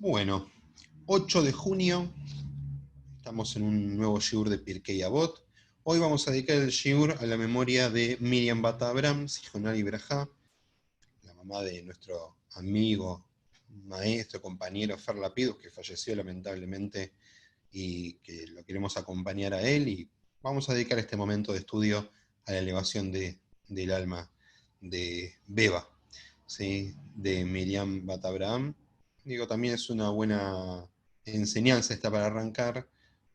Bueno, 8 de junio, estamos en un nuevo shiur de Pirkei Avot. Hoy vamos a dedicar el shiur a la memoria de Miriam Bat Abraham, Zichroná Libraja, la mamá de nuestro amigo, maestro, compañero Fer Lapidus, que falleció lamentablemente y que lo queremos acompañar a él. Y vamos a dedicar este momento de estudio a la elevación del alma de Beba, ¿sí? De Miriam Bat Abraham. Digo, también es una buena enseñanza esta para arrancar,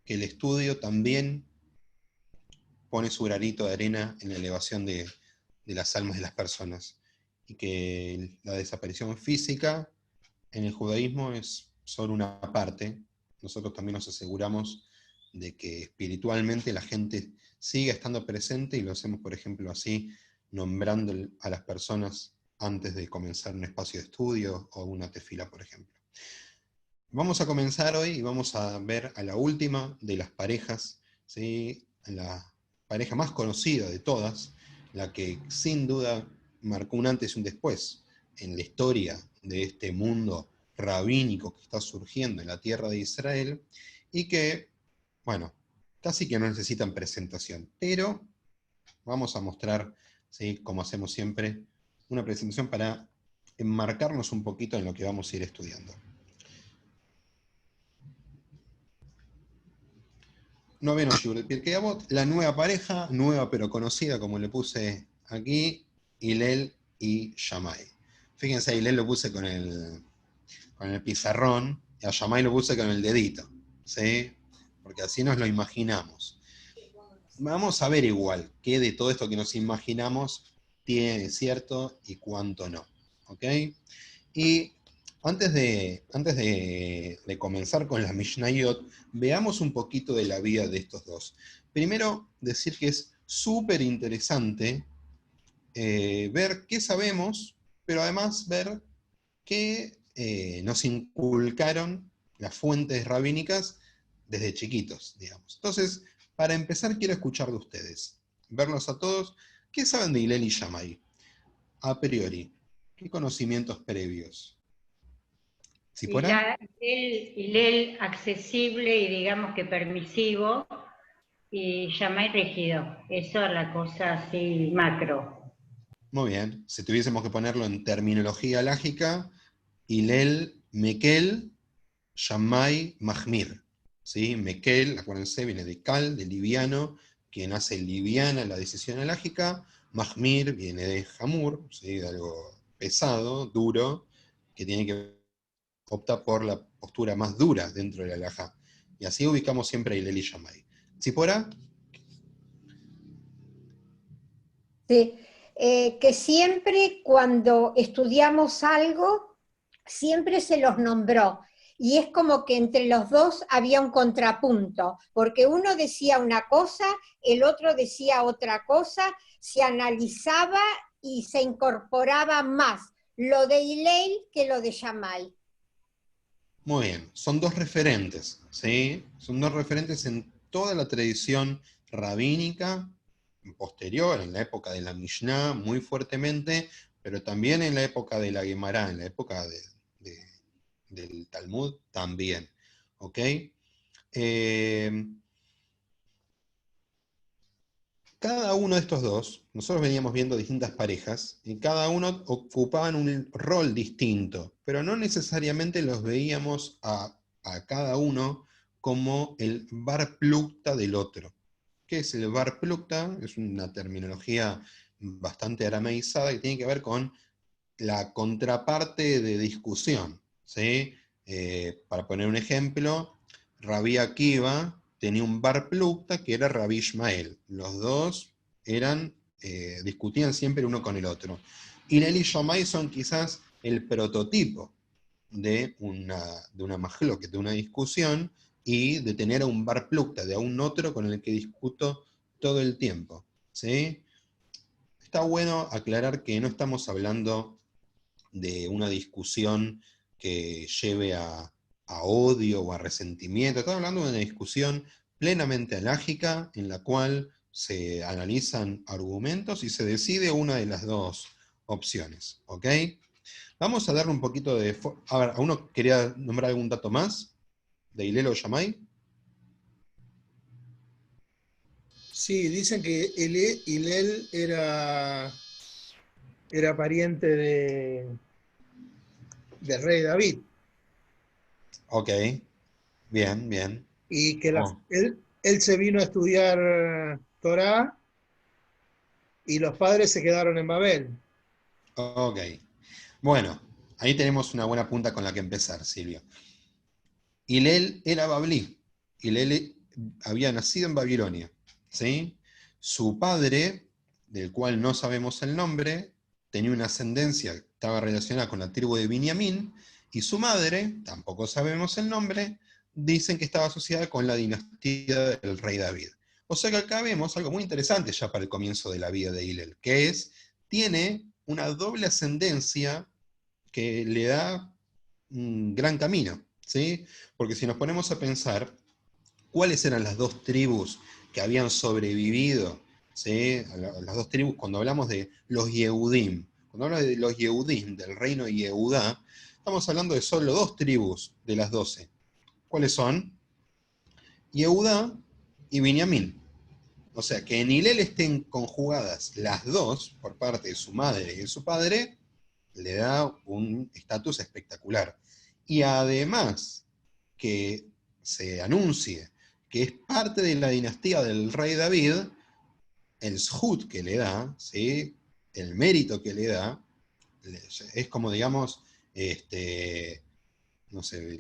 que el estudio también pone su granito de arena en la elevación de las almas de las personas. Y que la desaparición física en el judaísmo es solo una parte. Nosotros también nos aseguramos de que espiritualmente la gente siga estando presente, y lo hacemos, por ejemplo, así, nombrando a las personas antes de comenzar un espacio de estudio o una tefila, por ejemplo. Vamos a comenzar hoy y vamos a ver a la última de las parejas, ¿sí? La pareja más conocida de todas, la que sin duda marcó un antes y un después en la historia de este mundo rabínico que está surgiendo en la tierra de Israel, y que, bueno, casi que no necesitan presentación, pero vamos a mostrar, ¿sí?, como hacemos siempre, una presentación para enmarcarnos un poquito en lo que vamos a ir estudiando. Noveno shiur de Pirkei Avot, la nueva pareja, nueva pero conocida, como le puse aquí, Hillel y Shammai. Fíjense, a Hillel lo puse con el pizarrón, y a Shammai lo puse con el dedito, ¿sí? Porque así nos lo imaginamos. Vamos a ver igual qué de todo esto que nos imaginamos tiene cierto y cuánto no, ¿ok? Y antes de comenzar con las Mishnayot, veamos un poquito de la vida de estos dos. Primero, decir que es súper interesante ver qué sabemos, pero además ver qué nos inculcaron las fuentes rabínicas desde chiquitos, digamos. Entonces, para empezar, quiero escuchar de ustedes, verlos a todos. ¿Qué saben de Hillel y Shammai? A priori, ¿qué conocimientos previos? Y ¿Sipora? ya Hillel accesible y digamos que permisivo, y Shammai rígido. Eso es la cosa así macro. Muy bien. Si tuviésemos que ponerlo en terminología lágica, Hillel, Mekel, Shammai, Mahmir. ¿Sí? Mekel, acuérdense, viene de Kal, de liviano, quien hace liviana la decisión lágica. Mahmir viene de Hamur, ¿sí?, de algo pesado, duro, que tiene que optar por la postura más dura dentro de la halajá. Y así ubicamos siempre a Hillel y Shammai. ¿Sipora? Sí, que siempre cuando estudiamos algo, siempre se los nombró. Y es como que entre los dos había un contrapunto, porque uno decía una cosa, el otro decía otra cosa, se analizaba y se incorporaba más lo de Hillel que lo de Shammai. Muy bien, son dos referentes, ¿sí? Son dos referentes en toda la tradición rabínica posterior, en la época de la Mishnah, muy fuertemente, pero también en la época de la Gemara, en la época de- del Talmud también, ¿ok? Eh, Cada uno de estos dos, nosotros veníamos viendo distintas parejas, y cada uno ocupaban un rol distinto, pero no necesariamente los veíamos a cada uno como el bar plukta del otro. ¿Qué es el bar plukta? Es una terminología bastante arameizada que tiene que ver con la contraparte de discusión, ¿sí? Para poner un ejemplo, Rabí Akiva tenía un bar plukta que era Rabí Ishmael. Los dos discutían siempre uno con el otro. Hillel y Shammai son quizás el prototipo de una mahloket, de una discusión, y de tener a un bar plukta, de a un otro con el que discuto todo el tiempo, ¿sí? Está bueno aclarar que no estamos hablando de una discusión que lleve a odio o a resentimiento. Estamos hablando de una discusión plenamente alágica en la cual se analizan argumentos y se decide una de las dos opciones, ¿ok? Vamos a darle un poquito de... A ver, ¿a uno quería nombrar algún dato más de Hillel o Shammai? Sí, dicen que Hillel era pariente del rey David Ok, bien, bien. y que Oh, él se vino a estudiar Torá y los padres se quedaron en Babel. ok. Bueno, ahí tenemos una buena punta con la que empezar, Silvio. Hillel era bablí. Hillel había nacido en Babilonia, ¿sí? Su padre, del cual no sabemos el nombre, tenía una ascendencia, estaba relacionada con la tribu de Binyamin, y su madre, tampoco sabemos el nombre, dicen que estaba asociada con la dinastía del rey David. O sea que acá vemos algo muy interesante ya para el comienzo de la vida de Hillel, que es, tiene una doble ascendencia que le da un gran camino, ¿sí? Porque si nos ponemos a pensar, ¿cuáles eran las dos tribus que habían sobrevivido? ¿Sí? Las dos tribus, cuando hablamos de los Yehudim, cuando hablamos de los Yehudim, del reino de Yehudá, estamos hablando de solo dos tribus de las 12. ¿Cuáles son? Yehudá y Binyamin. O sea, que en Hillel estén conjugadas las dos, por parte de su madre y de su padre, le da un estatus espectacular. Y además que se anuncie que es parte de la dinastía del rey David, el zhut que le da, ¿sí? El mérito que le da, es como, digamos, no sé,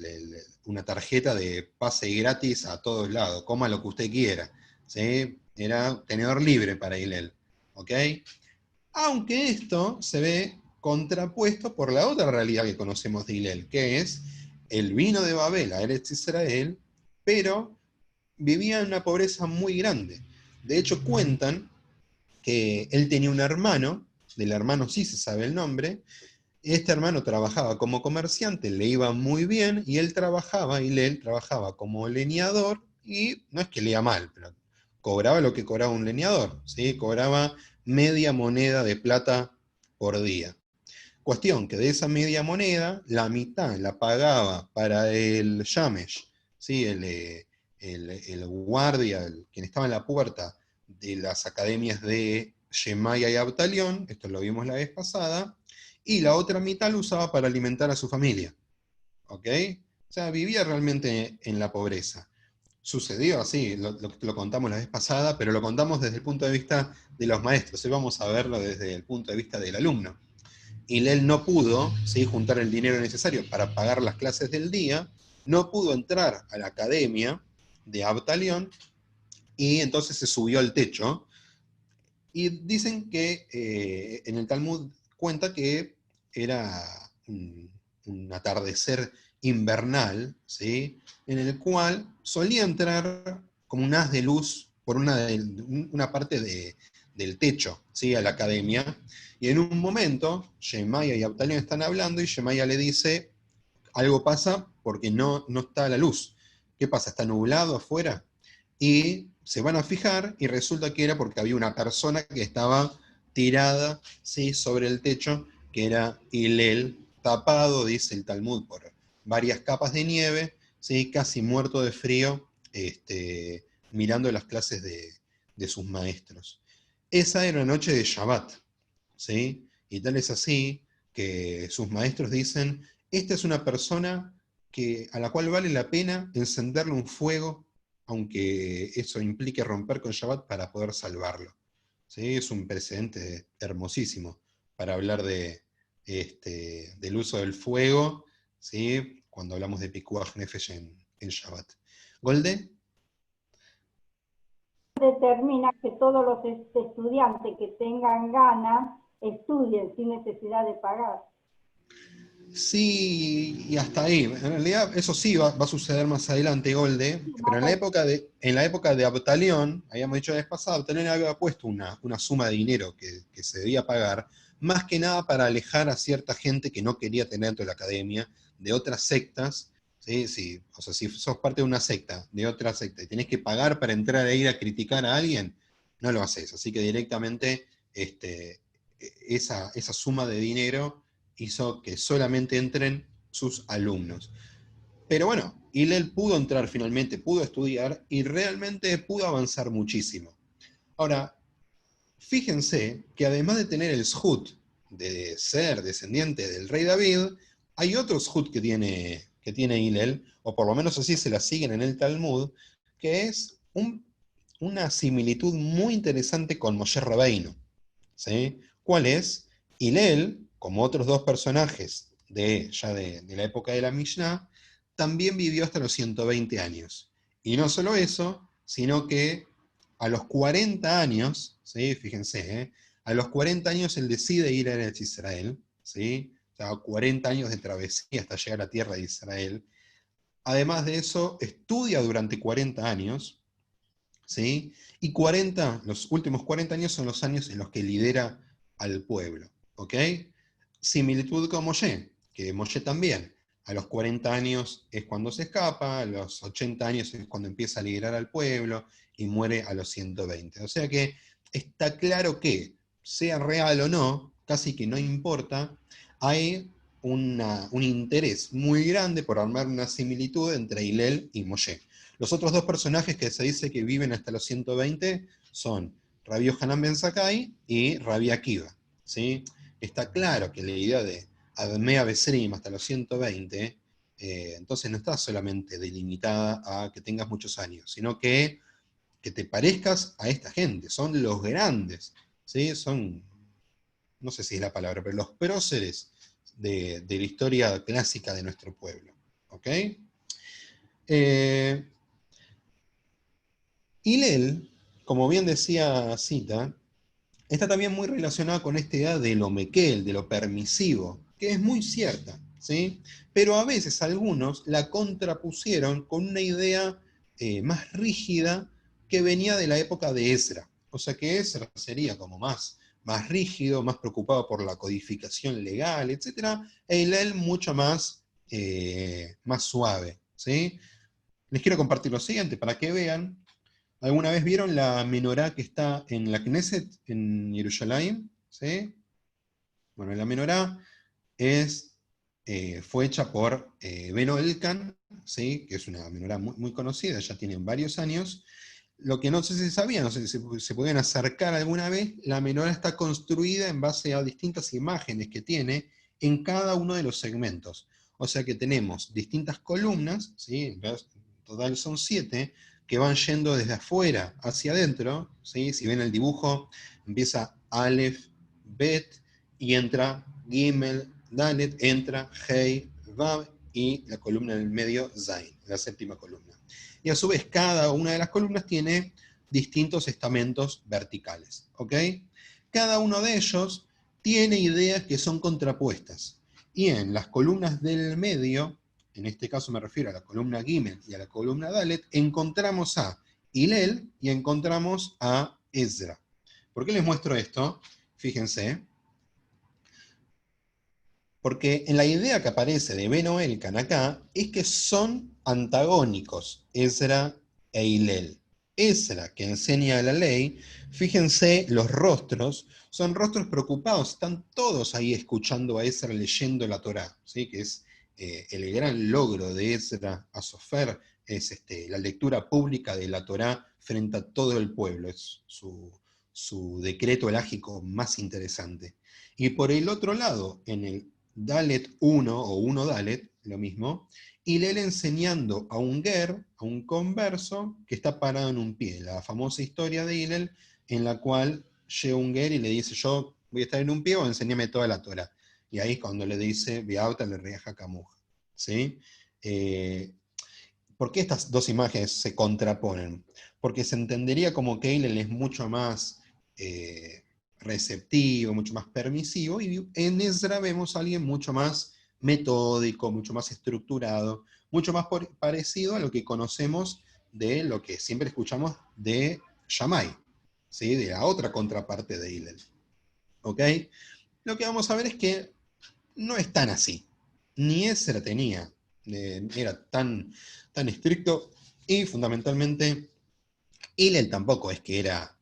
una tarjeta de pase gratis a todos lados, coma lo que usted quiera. ¿Sí? Era tenedor libre para Hillel. ¿Ok? Aunque esto se ve contrapuesto por la otra realidad que conocemos de Hillel, que es, él vino de Babel a Eretz Israel, pero vivía en una pobreza muy grande. De hecho, cuentan que él tenía un hermano, del hermano sí se sabe el nombre, este hermano trabajaba como comerciante, le iba muy bien, y él trabajaba, Hillel trabajaba como leñador, y no es que le iba mal, pero cobraba lo que cobraba un leñador, ¿sí? Cobraba media moneda de plata por día. Cuestión que de esa media moneda, la mitad la pagaba para el Yamesh, ¿sí? El guardia, quien estaba en la puerta de las academias de Shemaya y Abtalión, esto lo vimos la vez pasada, y la otra mitad lo usaba para alimentar a su familia. ¿Ok? O sea, vivía realmente en la pobreza. Sucedió así, lo contamos la vez pasada, pero lo contamos desde el punto de vista de los maestros. Hoy vamos a verlo desde el punto de vista del alumno. Hillel no pudo, ¿sí?, juntar el dinero necesario para pagar las clases del día, no pudo entrar a la academia de Abtalión, y entonces se subió al techo. Y dicen que en el Talmud cuenta que era un atardecer invernal, ¿sí?, en el cual solía entrar como un haz de luz por una parte del techo, ¿sí?, a la academia. Y en un momento, Shemaya y Abtalión están hablando y Shemaya le dice, algo pasa porque no está la luz. ¿Qué pasa? ¿Está nublado afuera? Y se van a fijar y resulta que era porque había una persona que estaba tirada, ¿sí?, sobre el techo, que era Hillel, tapado, dice el Talmud, por varias capas de nieve, ¿sí?, casi muerto de frío, mirando las clases de sus maestros. Esa era una noche de Shabbat, ¿sí? Y tal es así que sus maestros dicen, esta es una persona a la cual vale la pena encenderle un fuego, aunque eso implique romper con Shabbat para poder salvarlo. ¿Sí? Es un precedente hermosísimo para hablar del uso del fuego, ¿sí?, cuando hablamos de Pikuach Nefesh en Shabbat. ¿Golde? Determina que todos los estudiantes que tengan ganas estudien sin necesidad de pagar. Sí, y hasta ahí. En realidad, eso sí va a suceder más adelante, Golde, pero en la época de Abtalión, habíamos dicho la vez pasada, Abtalión había puesto una suma de dinero que se debía pagar, más que nada para alejar a cierta gente que no quería tener dentro de la academia, de otras sectas, ¿sí? Sí, o sea, si sos parte de una secta, de otra secta, y tenés que pagar para entrar a ir a criticar a alguien, no lo haces. Así que directamente esa suma de dinero hizo que solamente entren sus alumnos. Pero bueno, Hillel pudo entrar finalmente, pudo estudiar y realmente pudo avanzar muchísimo. Ahora, fíjense que además de tener el zhut de ser descendiente del rey David, hay otro zhut que tiene Hillel, o por lo menos así se la siguen en el Talmud, que es una similitud muy interesante con Moshe Rabbeinu. ¿Sí? ¿Cuál es? Hillel, como otros dos personajes ya de la época de la Mishnah, también vivió hasta los 120 años. Y no solo eso, sino que a los 40 años, ¿sí? Fíjense, a los 40 años él decide ir a Eretz Israel, ¿sí? O sea, 40 años de travesía hasta llegar a la tierra de Israel. Además de eso, estudia durante 40 años, ¿sí? Y los últimos 40 años son los años en los que lidera al pueblo, ¿ok? Similitud con Moshe, que Moshe también, a los 40 años es cuando se escapa, a los 80 años es cuando empieza a liderar al pueblo, y muere a los 120. O sea que está claro que, sea real o no, casi que no importa, hay un interés muy grande por armar una similitud entre Hillel y Moshe. Los otros dos personajes que se dice que viven hasta los 120 son Rabbi Yohanan ben Zakkai y Rabbi Akiva, ¿sí? Está claro que la idea de Admea Besrim hasta los 120, entonces no está solamente delimitada a que tengas muchos años, sino que te parezcas a esta gente, son los grandes, ¿sí? Son, no sé si es la palabra, pero los próceres de la historia clásica de nuestro pueblo, ¿ok? Hillel, como bien decía Cita, está también muy relacionado con esta idea de lo mequel, de lo permisivo, que es muy cierta, ¿sí? Pero a veces algunos la contrapusieron con una idea más rígida que venía de la época de Ezra. O sea que Ezra sería como más rígido, más preocupado por la codificación legal, etc. E Hillel mucho más suave, ¿sí? Les quiero compartir lo siguiente para que vean. ¿Alguna vez vieron la menorá que está en la Knesset, en Jerusalén? ¿Sí? Bueno, la menorá fue hecha por Beno Elkan, ¿sí? Que es una menorá muy, muy conocida, ya tiene varios años. Lo que no sé si sabían, no sé si se podían acercar alguna vez, la menorá está construida en base a distintas imágenes que tiene en cada uno de los segmentos. O sea que tenemos distintas columnas, ¿sí? En total son 7, que van yendo desde afuera hacia adentro, ¿sí? Si ven el dibujo, empieza Aleph, Bet, y entra Gimel, Dalet, entra Hei, Vav, y la columna en el medio, Zain, la séptima columna. Y a su vez, cada una de las columnas tiene distintos estamentos verticales, ¿ok? Cada uno de ellos tiene ideas que son contrapuestas. Y en las columnas del medio, en este caso me refiero a la columna Gimel y a la columna Dalet, encontramos a Hillel y encontramos a Ezra. ¿Por qué les muestro esto? Fíjense. Porque en la idea que aparece de Beno Elkan acá, es que son antagónicos, Ezra e Hillel. Ezra, que enseña la ley, fíjense los rostros, son rostros preocupados, están todos ahí escuchando a Ezra leyendo la Torá, ¿sí? Que es el gran logro de Ezra a Sofer, es la lectura pública de la Torá frente a todo el pueblo, es su decreto elágico más interesante. Y por el otro lado, en el Dalet 1 o 1 Dalet, lo mismo, y Hillel enseñando a un ger, a un converso, que está parado en un pie. La famosa historia de Hillel, en la cual llega un ger y le dice, yo voy a estar en un pie o enséñame toda la Torah. Y ahí es cuando le dice, Viauta le reaja camuja. ¿Sí? ¿Por qué estas dos imágenes se contraponen? Porque se entendería como que Hillel es mucho más receptivo, mucho más permisivo, y en Ezra vemos a alguien mucho más metódico, mucho más estructurado, mucho más parecido a lo que conocemos de lo que siempre escuchamos de Shammai, ¿sí? De la otra contraparte de Hillel. ¿Ok? Lo que vamos a ver es que no es tan así. Ni Ezra era tan estricto, y fundamentalmente Hillel tampoco es que era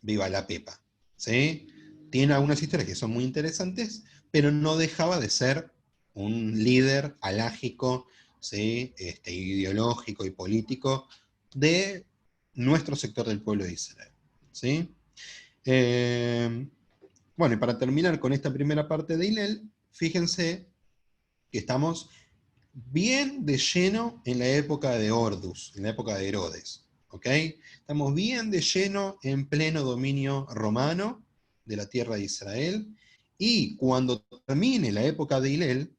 viva la pepa, ¿sí? Tiene algunas historias que son muy interesantes, pero no dejaba de ser un líder halágico, ¿sí? Ideológico y político de nuestro sector del pueblo de Israel. ¿Sí? Bueno, y para terminar con esta primera parte de Hillel, fíjense que estamos bien de lleno en la época de Ordus, en la época de Herodes. ¿Ok? Estamos bien de lleno en pleno dominio romano de la tierra de Israel, y cuando termine la época de Hillel,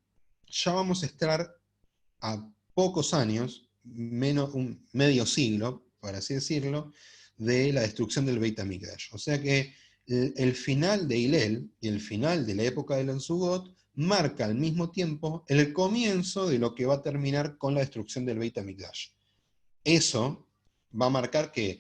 ya vamos a estar a pocos años, menos un medio siglo, por así decirlo, de la destrucción del Beit HaMikdash. O sea que el final de Hillel y el final de la época de los Sugot marca al mismo tiempo el comienzo de lo que va a terminar con la destrucción del Beit HaMikdash. Eso va a marcar que,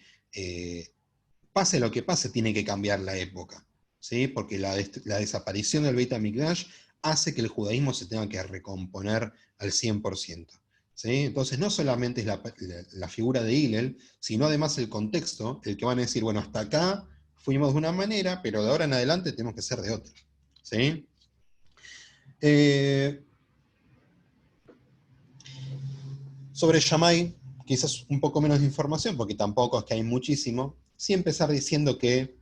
pase lo que pase, tiene que cambiar la época, ¿sí? Porque la desaparición del Beit HaMikdash hace que el judaísmo se tenga que recomponer al 100%. ¿Sí? Entonces no solamente es la figura de Hillel, sino además el contexto, el que van a decir, bueno, hasta acá fuimos de una manera, pero de ahora en adelante tenemos que ser de otra. ¿Sí? Sobre Shammai, quizás un poco menos de información, porque tampoco es que hay muchísimo. Sí empezar diciendo que,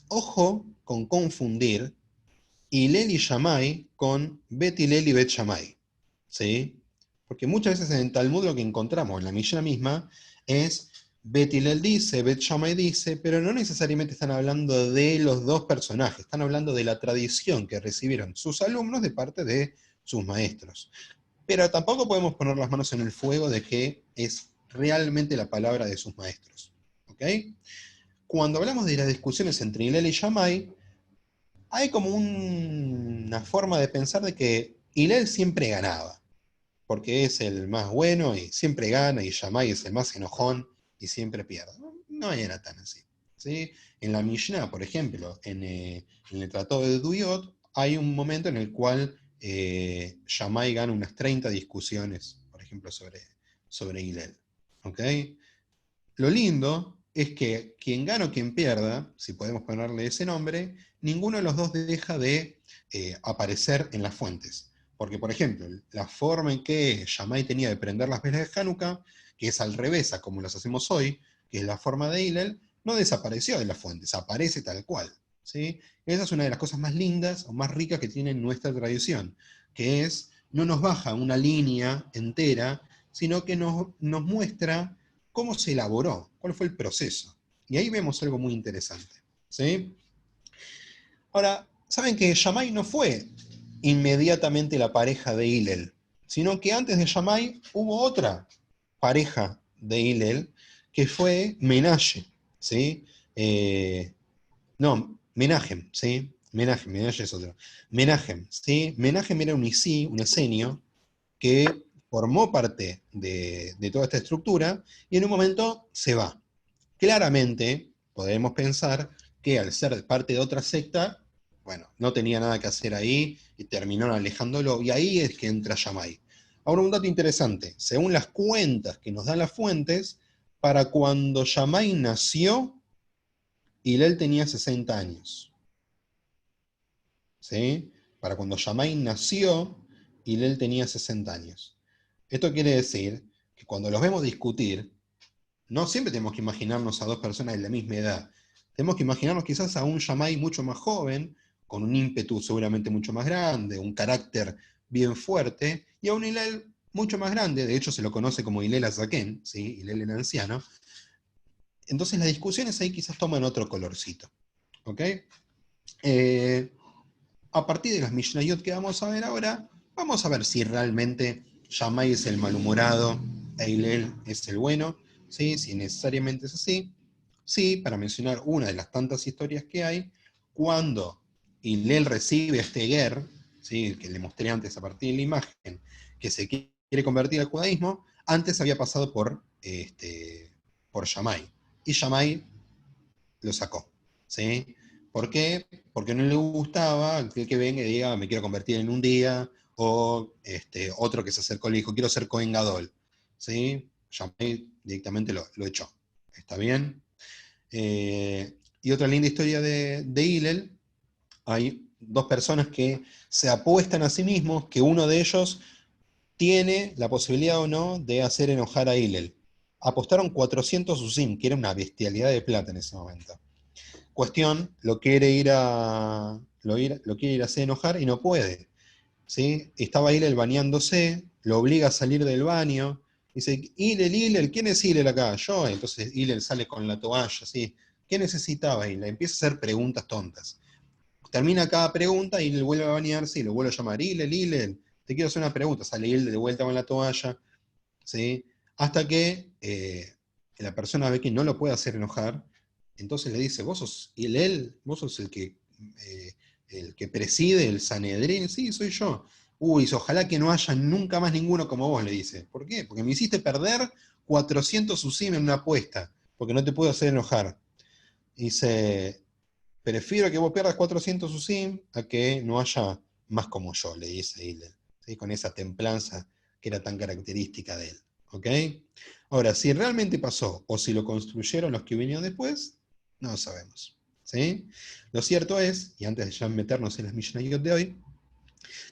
ojo con confundir Hillel y Shammai con Bet Hillel y Bet Shammai. ¿Sí? Porque muchas veces en el Talmud lo que encontramos en la Mishnah misma es Bet Hillel dice, Bet Shammai dice, pero no necesariamente están hablando de los dos personajes, están hablando de la tradición que recibieron sus alumnos de parte de sus maestros. Pero tampoco podemos poner las manos en el fuego de que es realmente la palabra de sus maestros. ¿Ok? Cuando hablamos de las discusiones entre Hillel y Shammai, hay como una forma de pensar de que Hillel siempre ganaba, porque es el más bueno y siempre gana, y Shammai es el más enojón y siempre pierde. No era tan así. ¿Sí? En la Mishnah, por ejemplo, en el Tratado de Duyot, hay un momento en el cual Shammai gana unas 30 discusiones, por ejemplo, sobre Hillel. ¿Ok? Lo lindo es que quien gana o quien pierda, si podemos ponerle ese nombre, ninguno de los dos deja de aparecer en las fuentes. Porque, por ejemplo, la forma en que Shammai tenía de prender las velas de Hanukkah, que es al revés a como las hacemos hoy, que es la forma de Hillel, no desapareció de las fuentes, aparece tal cual. ¿Sí? Esa es una de las cosas más lindas o más ricas que tiene nuestra tradición, que es, no nos baja una línea entera, sino que nos muestra cómo se elaboró, cuál fue el proceso. Y ahí vemos algo muy interesante. ¿Sí? Ahora, saben que Shammai no fue inmediatamente la pareja de Hillel, sino que antes de Shammai hubo otra pareja de Hillel, que fue Menashe. ¿Sí? No, Menahem, ¿sí? Menashe es otro. Menahem, ¿sí? Menahem era un Isí, un esenio, que formó parte de toda esta estructura, y en un momento se va. Claramente podemos pensar que al ser parte de otra secta, bueno, no tenía nada que hacer ahí y terminaron alejándolo, y ahí es que entra Shammai. Ahora un dato interesante, según las cuentas que nos dan las fuentes, para cuando Shammai nació, Hillel tenía 60 años. ¿Sí? Para cuando Shammai nació, Hillel tenía 60 años. Esto quiere decir que cuando los vemos discutir, no siempre tenemos que imaginarnos a dos personas de la misma edad. Tenemos que imaginarnos quizás a un Shammai mucho más joven, con un ímpetu seguramente mucho más grande, un carácter bien fuerte, y a un Hillel mucho más grande, de hecho se lo conoce como Hillel Azaken, ¿sí? Hillel el anciano. Entonces las discusiones ahí quizás toman otro colorcito. ¿Ok? A partir de las Mishnayot que vamos a ver ahora, vamos a ver si realmente Shammai es el malhumorado e Hillel es el bueno, ¿sí? Si necesariamente es así. Sí, para mencionar una de las tantas historias que hay, cuando Hillel recibe este ger, ¿sí? Que le mostré antes a partir de la imagen, que se quiere convertir al judaísmo, antes había pasado por Shammai. Y Shammai lo sacó. ¿Sí? ¿Por qué? Porque no le gustaba que venga y diga, me quiero convertir en un día, o otro que se acercó y le dijo, quiero ser Cohen Gadol. ¿Sí? Shammai directamente lo echó. ¿Está bien? Y otra linda historia de Hillel, hay dos personas que se apuestan a sí mismos que uno de ellos tiene la posibilidad o no de hacer enojar a Hillel. Apostaron 400 usim, que era una bestialidad de plata en ese momento. Cuestión, lo quiere ir a hacer enojar y no puede. ¿Sí? Estaba Hillel bañándose, lo obliga a salir del baño, dice, Hillel, ¿quién es Hillel acá? Yo. Entonces Hillel sale con la toalla, ¿sí? ¿Qué necesitaba? Y le empieza a hacer preguntas tontas. Termina cada pregunta y Hillel vuelve a bañarse y lo vuelve a llamar, Hillel, te quiero hacer una pregunta. Sale Hillel de vuelta con la toalla, ¿sí? Hasta que la persona ve que no lo puede hacer enojar, entonces le dice, vos sos Hillel, vos sos el que preside el Sanedrín. Sí, soy yo. Uy, ojalá que no haya nunca más ninguno como vos, le dice. ¿Por qué? Porque me hiciste perder 400 usim en una apuesta, porque no te puedo hacer enojar. Dice, prefiero que vos pierdas 400 usim a que no haya más como yo, le dice Hillel, ¿sí? Con esa templanza que era tan característica de él. ¿Ok? Ahora, si realmente pasó o si lo construyeron los que vinieron después, no lo sabemos. ¿Sí? Lo cierto es, y antes de ya meternos en las Mishnayot de hoy,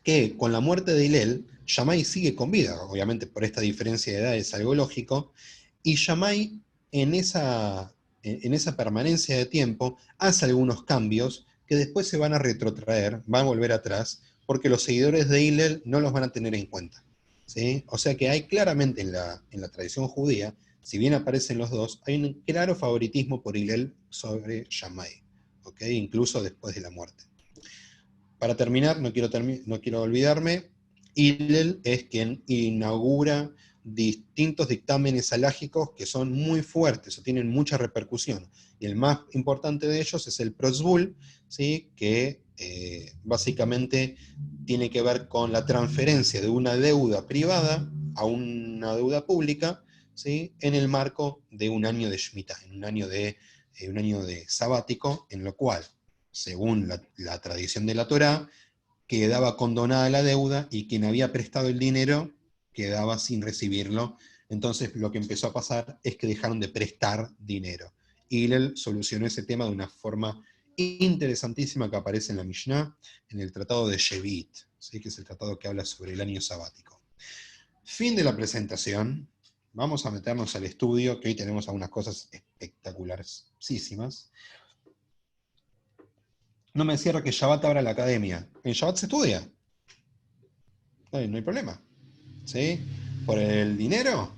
que con la muerte de Hillel, Shammai sigue con vida, obviamente por esta diferencia de edad es algo lógico, y Shammai en esa permanencia de tiempo hace algunos cambios que después se van a retrotraer, van a volver atrás, porque los seguidores de Hillel no los van a tener en cuenta. ¿Sí? O sea que hay claramente en la tradición judía, si bien aparecen los dos, hay un claro favoritismo por Hillel sobre Shammai, ¿okay? Incluso después de la muerte. Para terminar, no quiero olvidarme, Hillel es quien inaugura distintos dictámenes halágicos que son muy fuertes o tienen mucha repercusión. Y el más importante de ellos es el Prosbul, ¿sí? Que básicamente tiene que ver con la transferencia de una deuda privada a una deuda pública, ¿sí? En el marco de un año de Shemitah, en un año de sabático, en lo cual, según la tradición de la Torá, quedaba condonada la deuda y quien había prestado el dinero quedaba sin recibirlo. Entonces lo que empezó a pasar es que dejaron de prestar dinero. Hillel solucionó ese tema de una forma interesantísima que aparece en la Mishnah, en el tratado de Shevit, ¿sí? Que es el tratado que habla sobre el año sabático. Fin de la presentación. Vamos a meternos al estudio, que hoy tenemos algunas cosas espectacularísimas. No me cierra que Shabbat abra la academia. En Shabbat se estudia. No hay problema. ¿Sí? Por el dinero.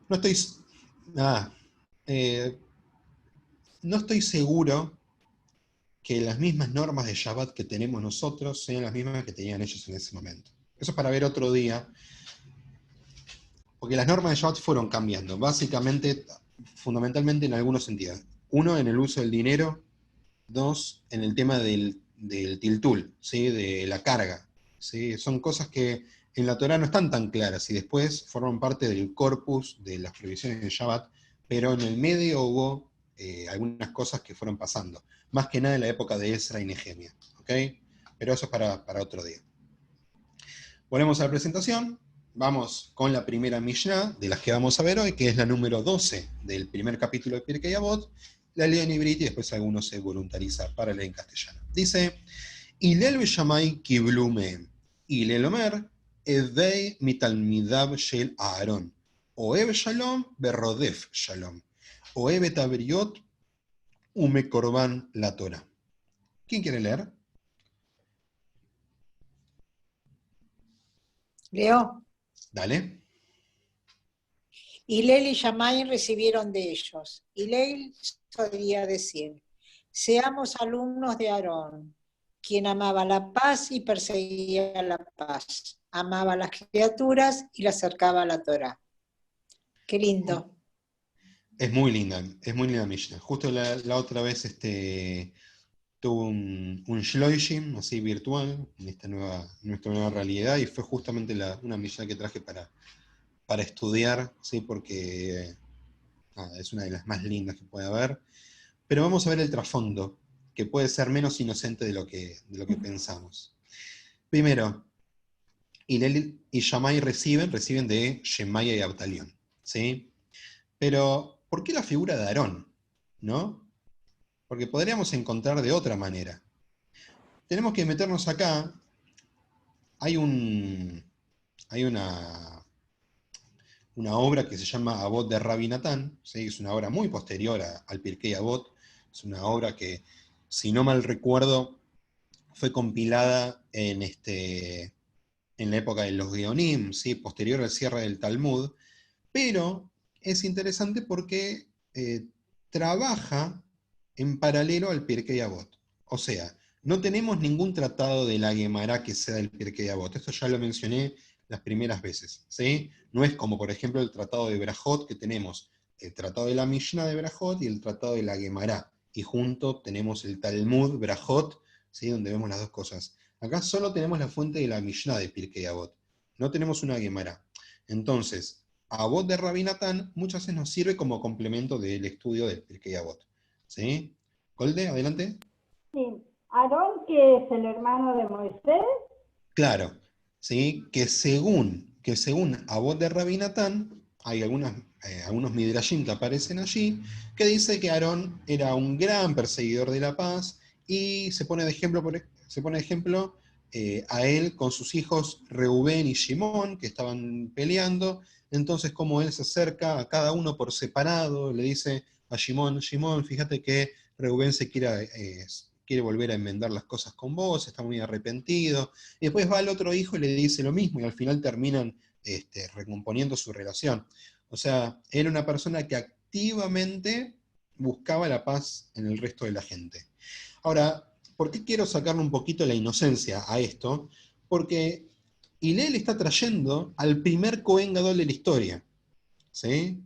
No estoy. No estoy seguro que las mismas normas de Shabbat que tenemos nosotros sean las mismas que tenían ellos en ese momento. Eso es para ver otro día. Porque las normas de Shabbat fueron cambiando. Básicamente, fundamentalmente en algunos sentidos. Uno, en el uso del dinero. Dos, en el tema del tiltul, ¿sí? De la carga, ¿sí? Son cosas que en la Torá no están tan claras y después forman parte del corpus de las prohibiciones de Shabbat, pero en el medio hubo algunas cosas que fueron pasando, más que nada en la época de Ezra y Nehemia, ¿ok? Pero eso es para otro día. Volvemos a la presentación, vamos con la primera Mishnah de las que vamos a ver hoy, que es la número 12 del primer capítulo de Pirkei Avot. La leo en hebreo y después alguno se voluntariza para leer en castellano. Dice, Hillel v'Shammai kiblu mehem. Hillel omer, Evei mitalmidav shel Aaron. Oev shalom berrodef shalom. Oev et avriot umekorban la Torah. ¿Quién quiere leer? Leo. Dale. Hillel y Shammai recibieron de ellos. Hillel solía decir, seamos alumnos de Aarón, quien amaba la paz y perseguía la paz, amaba a las criaturas y la acercaba a la Torá. Qué lindo. Es muy linda Mishnah. Justo la otra vez tuvo un shloishim así virtual en nuestra nueva realidad y fue justamente una Mishnah que traje para estudiar, ¿sí? Porque es una de las más lindas que puede haber. Pero vamos a ver el trasfondo, que puede ser menos inocente de lo que pensamos. Primero, Hillel y Shammai reciben de Shemaya y Abtalión, ¿sí? Pero, ¿por qué la figura de Aarón? ¿no? Porque podríamos encontrar de otra manera. Tenemos que meternos acá. Hay una obra que se llama Avot de Rabbi Natán, ¿sí? Es una obra muy posterior al Pirkei Avot. Es una obra que, si no mal recuerdo, fue compilada en la época de los Geonim, ¿sí? Posterior al cierre del Talmud, pero es interesante porque trabaja en paralelo al Pirkei Avot. O sea, no tenemos ningún tratado de la Gemara que sea del Pirkei Avot. Esto ya lo mencioné las primeras veces, ¿sí? No es como, por ejemplo, el tratado de Berajot, que tenemos el tratado de la Mishnah de Berajot y el tratado de la Gemara, y junto tenemos el Talmud Berajot, ¿sí? Donde vemos las dos cosas. Acá solo tenemos la fuente de la Mishnah de Pirkei Avot, no tenemos una Gemara. Entonces, Avot de Rabbi Natán muchas veces nos sirve como complemento del estudio del Pirkei Avot, ¿sí? Golde, adelante. Sí. Aarón, que es el hermano de Moisés. Claro, ¿sí? Que según Avot de Rabbi Natán, hay algunos midrashim que aparecen allí, que dice que Aarón era un gran perseguidor de la paz, y se pone de ejemplo a él con sus hijos Reubén y Shimón, que estaban peleando. Entonces, como él se acerca a cada uno por separado, le dice a Shimón: Shimón, fíjate que Reubén quiere volver a enmendar las cosas con vos, está muy arrepentido. Y después va el otro hijo y le dice lo mismo, y al final terminan recomponiendo su relación. O sea, era una persona que activamente buscaba la paz en el resto de la gente. Ahora, ¿por qué quiero sacarle un poquito la inocencia a esto? Porque Hillel está trayendo al primer Cohen Gadol de la historia, ¿sí?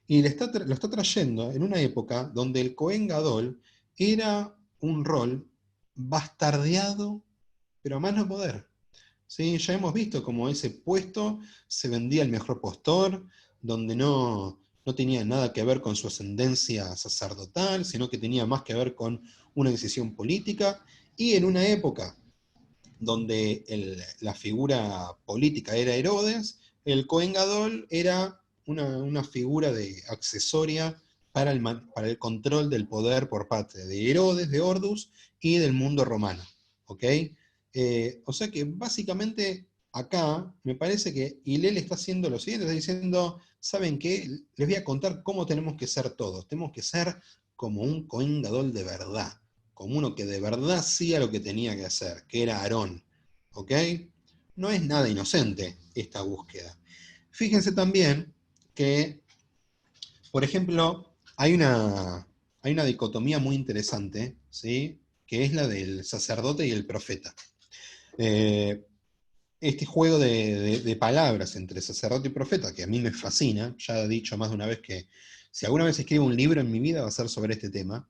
Y lo está trayendo en una época donde el Cohen Gadol era un rol bastardeado, pero a más no poder. ¿Sí? Ya hemos visto cómo ese puesto se vendía al mejor postor, donde no tenía nada que ver con su ascendencia sacerdotal, sino que tenía más que ver con una decisión política, y en una época donde la figura política era Herodes, el Cohen Gadol era una figura accesoria para el control del poder por parte de Herodes, de Ordus y del mundo romano. ¿Ok? O sea que básicamente acá me parece que Hillel está haciendo lo siguiente, está diciendo: ¿saben qué? Les voy a contar cómo tenemos que ser todos. Tenemos que ser como un Cohen Gadol de verdad, como uno que de verdad hacía lo que tenía que hacer, que era Aarón. ¿Ok? No es nada inocente esta búsqueda. Fíjense también que, por ejemplo, hay una dicotomía muy interesante, ¿sí? Que es la del sacerdote y el profeta. Este juego de palabras entre sacerdote y profeta, que a mí me fascina, ya he dicho más de una vez que si alguna vez escribo un libro en mi vida va a ser sobre este tema.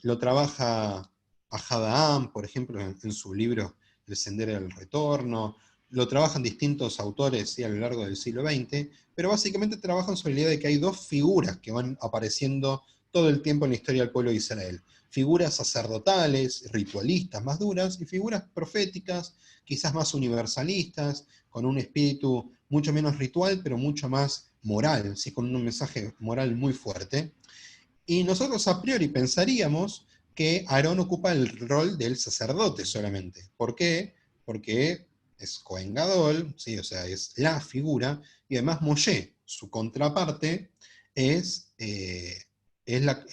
Lo trabaja Ahad, por ejemplo, en su libro El Sendero del Retorno. Lo trabajan distintos autores, ¿sí?, a lo largo del siglo XX, pero básicamente trabajan sobre la idea de que hay dos figuras que van apareciendo todo el tiempo en la historia del pueblo de Israel. Figuras sacerdotales, ritualistas más duras, y figuras proféticas, quizás más universalistas, con un espíritu mucho menos ritual, pero mucho más moral, ¿sí?, con un mensaje moral muy fuerte. Y nosotros a priori pensaríamos que Aarón ocupa el rol del sacerdote solamente. ¿Por qué? Porque es Cohen Gadol, ¿sí? O sea, es la figura, y además Moshe, su contraparte, es la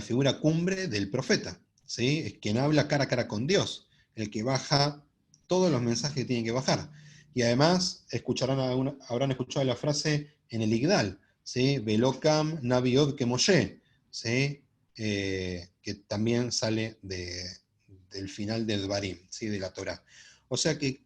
figura cumbre del profeta, ¿sí? Es quien habla cara a cara con Dios, el que baja todos los mensajes que tiene que bajar. Y además habrán escuchado la frase en el Igdal, ¿sí? Velokam Nabiod que Moshe, ¿sí? Que también sale del final de Dvarim, ¿sí?, de la Torá. O sea que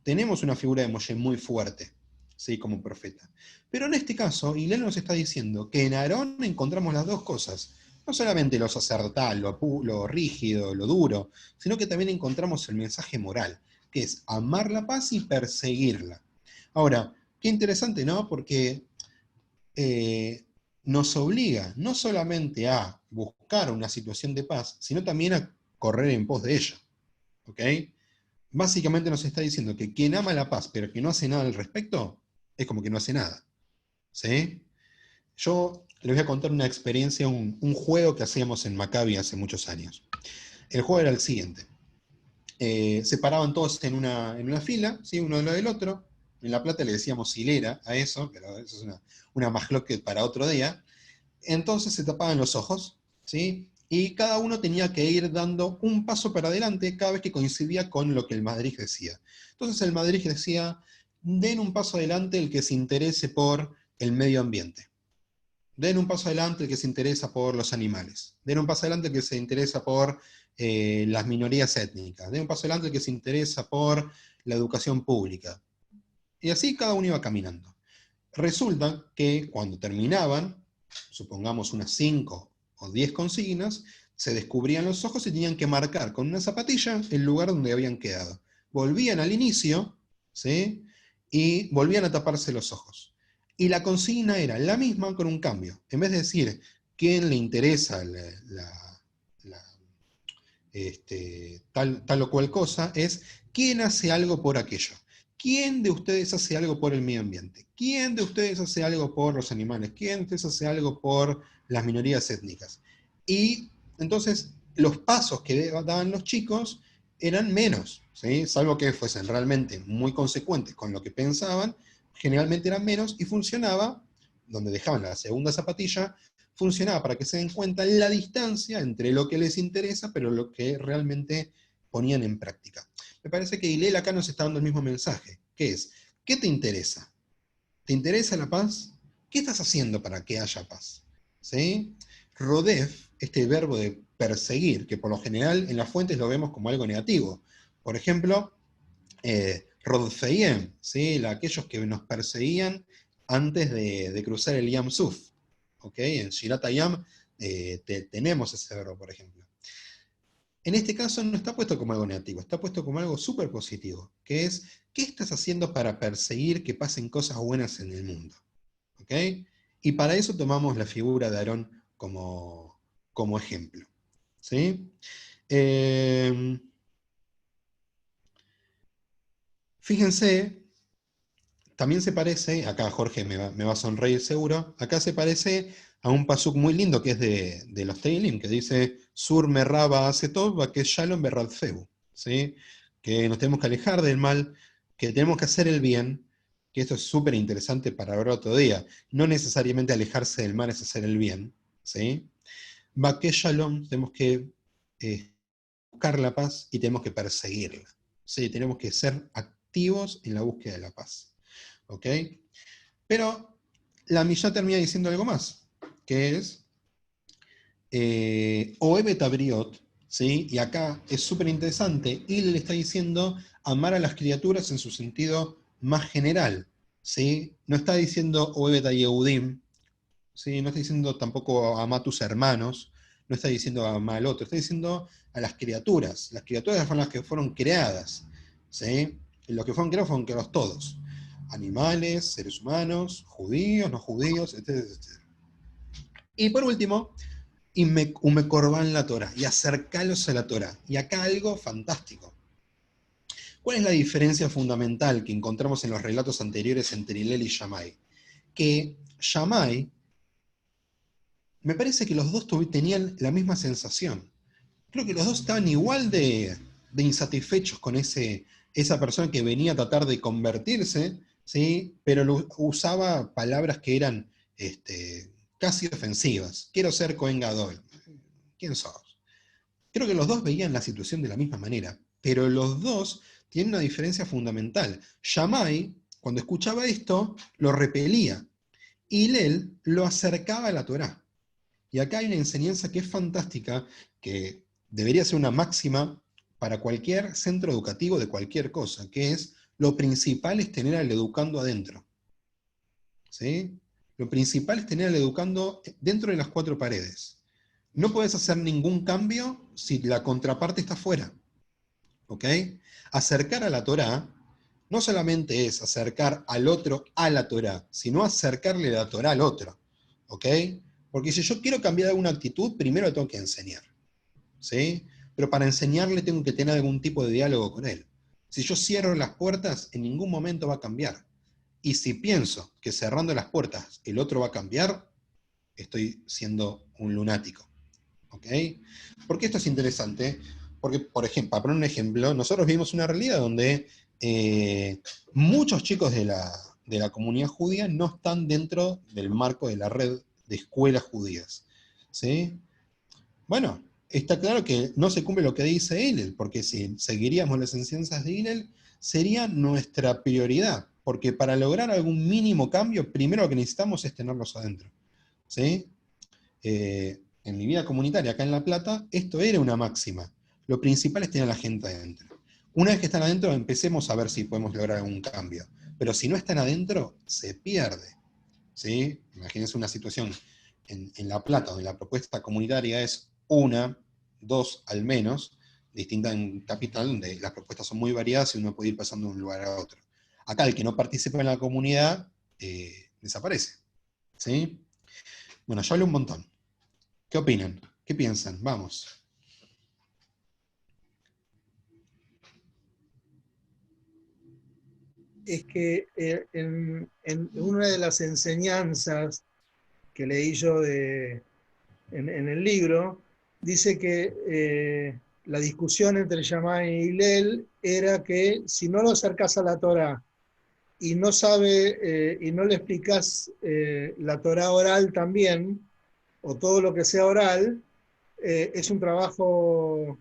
tenemos una figura de Moshe muy fuerte, ¿sí?, como profeta. Pero en este caso, Hillel nos está diciendo que en Aarón encontramos las dos cosas. No solamente lo sacerdotal, lo rígido, lo duro, sino que también encontramos el mensaje moral, que es amar la paz y perseguirla. Ahora, qué interesante, ¿no? Porque nos obliga no solamente a buscar una situación de paz, sino también a correr en pos de ella. ¿Ok? Básicamente nos está diciendo que quien ama la paz pero que no hace nada al respecto, es como que no hace nada. ¿Sí? Yo les voy a contar una experiencia, un juego que hacíamos en Maccabi hace muchos años. El juego era el siguiente. Se paraban todos en una fila, ¿sí? Uno de lo del otro. En La Plata le decíamos hilera a eso, pero eso es una majloquet para otro día. Entonces se tapaban los ojos, ¿sí? Y cada uno tenía que ir dando un paso para adelante cada vez que coincidía con lo que el Madrid decía. Entonces el Madrid decía, den un paso adelante el que se interese por el medio ambiente. Den un paso adelante el que se interesa por los animales. Den un paso adelante el que se interesa por las minorías étnicas. Den un paso adelante el que se interesa por la educación pública. Y así cada uno iba caminando. Resulta que cuando terminaban, supongamos unas 5 o 10 consignas, se descubrían los ojos y tenían que marcar con una zapatilla el lugar donde habían quedado. Volvían al inicio, ¿sí? Y volvían a taparse los ojos. Y la consigna era la misma con un cambio. En vez de decir quién le interesa tal o cual cosa, es quién hace algo por aquello. ¿Quién de ustedes hace algo por el medio ambiente? ¿Quién de ustedes hace algo por los animales? ¿Quién de ustedes hace algo por las minorías étnicas? Y entonces los pasos que daban los chicos eran menos, ¿sí? Salvo que fuesen realmente muy consecuentes con lo que pensaban, generalmente eran menos y funcionaba, donde dejaban la segunda zapatilla, funcionaba para que se den cuenta la distancia entre lo que les interesa, pero lo que realmente ponían en práctica. Me parece que Hillel acá nos está dando el mismo mensaje, que es, ¿qué te interesa? ¿Te interesa la paz? ¿Qué estás haciendo para que haya paz? ¿Sí? Rodef, este verbo de perseguir, que por lo general en las fuentes lo vemos como algo negativo. Por ejemplo, Rodfeiem, ¿sí? Aquellos que nos perseguían antes de cruzar el Yam Suf. ¿Okay? En Shirat Hayam tenemos ese verbo, por ejemplo. En este caso no está puesto como algo negativo, está puesto como algo súper positivo, que es, ¿qué estás haciendo para perseguir que pasen cosas buenas en el mundo? ¿Okay? Y para eso tomamos la figura de Aarón como ejemplo. ¿Sí? Fíjense, también se parece, acá Jorge me va a sonreír seguro, acá se parece a un pasuk muy lindo que es de los Teilim, que dice, Sur merraba asetov, va que shalom berradfeu, ¿sí? Que nos tenemos que alejar del mal, que tenemos que hacer el bien, que esto es súper interesante para ver otro día, no necesariamente alejarse del mal es hacer el bien, ¿sí? Va que shalom, tenemos que buscar la paz y tenemos que perseguirla, ¿sí? Tenemos que ser activos en la búsqueda de la paz. ¿Ok? Pero la Mishnah termina diciendo algo más, que es Oebet Abriot, ¿sí? Y acá es súper interesante, y le está diciendo amar a las criaturas en su sentido más general, ¿sí? No está diciendo Oebet a Yehudim, ¿sí? No está diciendo tampoco amar a tus hermanos, no está diciendo amar al otro, está diciendo a las criaturas fueron las que fueron creadas, ¿sí? Y los que fueron creados todos. Animales, seres humanos, judíos, no judíos, etc. Y por último, Umekorban la Torah, y acercarlos a la Torah. Y acá algo fantástico. ¿Cuál es la diferencia fundamental que encontramos en los relatos anteriores entre Hillel y Shammai? Que Shammai, me parece que los dos tenían la misma sensación. Creo que los dos estaban igual de insatisfechos con esa persona que venía a tratar de convertirse, ¿sí? Pero usaba palabras que eran casi ofensivas. Quiero ser Cohen Gadol. ¿Quién sos? Creo que los dos veían la situación de la misma manera, pero los dos tienen una diferencia fundamental. Shammai, cuando escuchaba esto, lo repelía. Y Hillel lo acercaba a la Torá. Y acá hay una enseñanza que es fantástica, que debería ser una máxima para cualquier centro educativo de cualquier cosa, que es, lo principal es tener al educando adentro. ¿Sí? Lo principal es tener al educando dentro de las 4 paredes. No puedes hacer ningún cambio si la contraparte está fuera. ¿Ok? Acercar a la Torá no solamente es acercar al otro a la Torá, sino acercarle la Torá al otro. ¿Ok? Porque si yo quiero cambiar alguna actitud, primero tengo que enseñar. ¿Sí? Pero para enseñarle tengo que tener algún tipo de diálogo con él. Si yo cierro las puertas, en ningún momento va a cambiar. Y si pienso que cerrando las puertas el otro va a cambiar, estoy siendo un lunático. ¿Ok? ¿Por qué esto es interesante? Porque, por ejemplo, para poner un ejemplo, nosotros vivimos una realidad donde muchos chicos de la comunidad judía no están dentro del marco de la red de escuelas judías. ¿Sí? Bueno, está claro que no se cumple lo que dice Hillel, porque si seguiríamos las enseñanzas de Hillel, sería nuestra prioridad, porque para lograr algún mínimo cambio, primero lo que necesitamos es tenerlos adentro. ¿Sí? En mi vida comunitaria acá en La Plata, esto era una máxima. Lo principal es tener a la gente adentro. Una vez que están adentro, empecemos a ver si podemos lograr algún cambio. Pero si no están adentro, se pierde. ¿Sí? Imagínense una situación en La Plata, donde la propuesta comunitaria es una, dos al menos, distinta en Capital, donde las propuestas son muy variadas y uno puede ir pasando de un lugar a otro. Acá el que no participa en la comunidad desaparece. ¿Sí? Bueno, ya hablé un montón. ¿Qué opinan? ¿Qué piensan? Vamos. Es que en una de las enseñanzas que leí yo en el libro, dice que la discusión entre Shammai y Hillel era que si no lo acercás a la Torá y no sabe y no le explicás la Torá oral también, o todo lo que sea oral, es un trabajo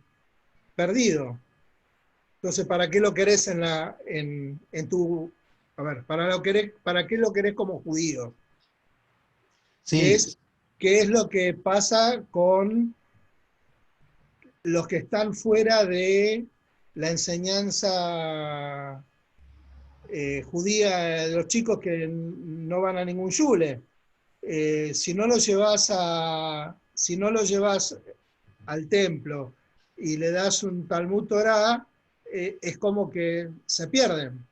perdido. Entonces, ¿para qué lo querés en tu... A ver, ¿para qué lo querés como judío? Sí, ¿Qué es lo que pasa con los que están fuera de la enseñanza judía, de los chicos que no van a ningún shule? Si no los llevas al templo y le das un Talmud Torah, es como que se pierden.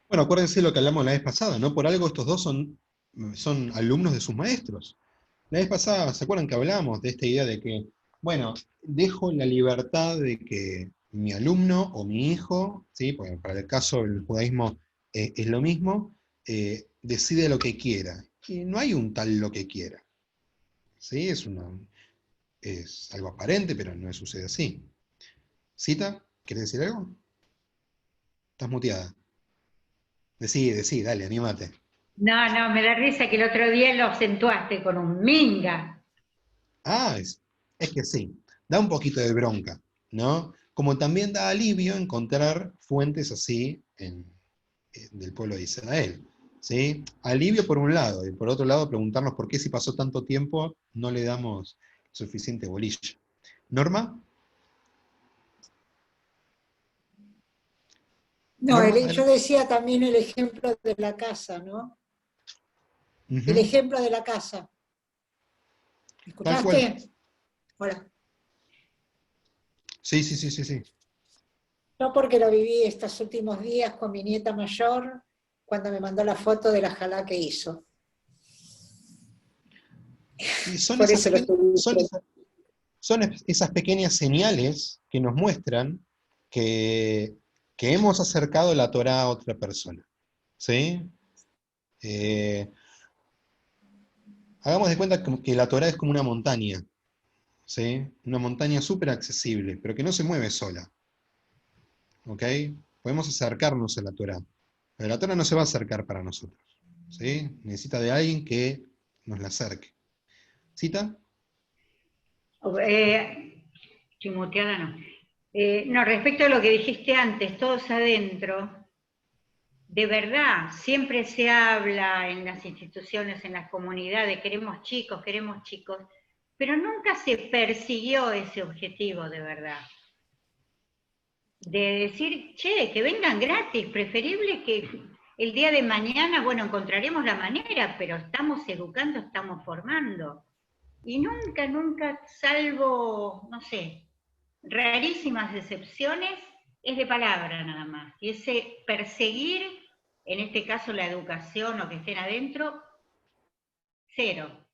bueno, acuérdense lo que hablamos la vez pasada, ¿no? Por algo estos dos son alumnos de sus maestros. La vez pasada, ¿se acuerdan que hablamos de esta idea de que, bueno, dejo la libertad de que mi alumno o mi hijo, ¿sí? Porque para el caso del judaísmo es lo mismo, decide lo que quiera. Y no hay un tal lo que quiera. ¿Sí? Es algo aparente, pero no sucede así. ¿Cita? ¿Quieres decir algo? Estás muteada. Decí, dale, anímate. No, me da risa que el otro día lo acentuaste con un minga. Ah, es que sí, da un poquito de bronca, ¿no? Como también da alivio encontrar fuentes así del pueblo de Israel, ¿sí? Alivio por un lado, y por otro lado preguntarnos por qué si pasó tanto tiempo no le damos suficiente bolilla. ¿Norma? No, Norma, yo decía también el ejemplo de la casa, ¿no? Ujú, El ejemplo de la casa. ¿Me tal cual. escuchaste? Hola. Sí. No, porque lo viví estos últimos días con mi nieta mayor, cuando me mandó la foto de la jalá que hizo. Y son Por esas eso lo pequeñas, estoy... son esas pequeñas señales que nos muestran que hemos acercado la Torá a otra persona. ¿Sí? Hagamos de cuenta que la Torá es como una montaña, ¿sí? Una montaña súper accesible, pero que no se mueve sola. ¿Ok? Podemos acercarnos a la Torá, pero la Torá no se va a acercar para nosotros. ¿Sí? Necesita de alguien que nos la acerque. ¿Cita? Chimoteada no. No, respecto a lo que dijiste antes, todos adentro, de verdad, siempre se habla en las instituciones, en las comunidades, queremos chicos, pero nunca se persiguió ese objetivo de verdad. De decir, che, que vengan gratis, preferible que el día de mañana, bueno, encontraremos la manera, pero estamos educando, estamos formando. Y nunca, salvo, no sé, rarísimas excepciones, es de palabra nada más. Y ese perseguir, en este caso la educación o que estén adentro, cero.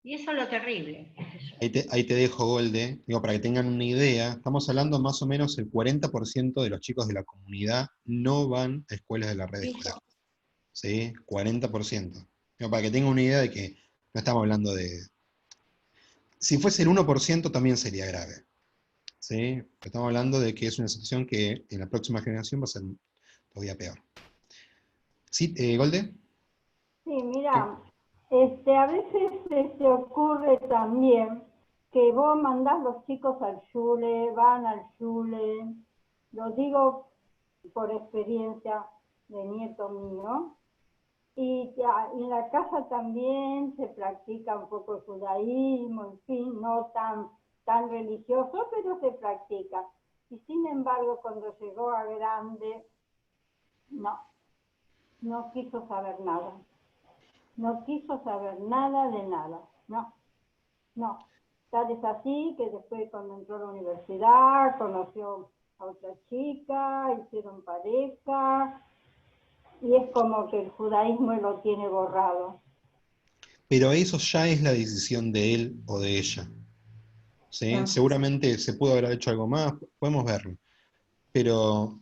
Y eso es lo terrible. Ahí te dejo, Golde. Digo, para que tengan una idea, estamos hablando más o menos el 40% de los chicos de la comunidad no van a escuelas de la red escolar. ¿Sí? 40%. Digo, para que tengan una idea de que No estamos hablando de... Si fuese el 1% también sería grave. ¿Sí? Pero estamos hablando de que es una situación que en la próxima generación va a ser todavía peor. ¿Sí, Golde? Sí, mira, a veces se ocurre también que vos mandás los chicos al shule, van al shule, lo digo por experiencia de nieto mío, y en la casa también se practica un poco el judaísmo, en fin, no tan religioso, pero se practica. Y sin embargo, cuando llegó a grande, no quiso saber nada. No quiso saber nada de nada. No. Tal es así que después cuando entró a la universidad, conoció a otra chica, hicieron pareja, y es como que el judaísmo lo tiene borrado. Pero eso ya es la decisión de él o de ella. ¿Sí? Ah. Seguramente se pudo haber hecho algo más, podemos verlo. Pero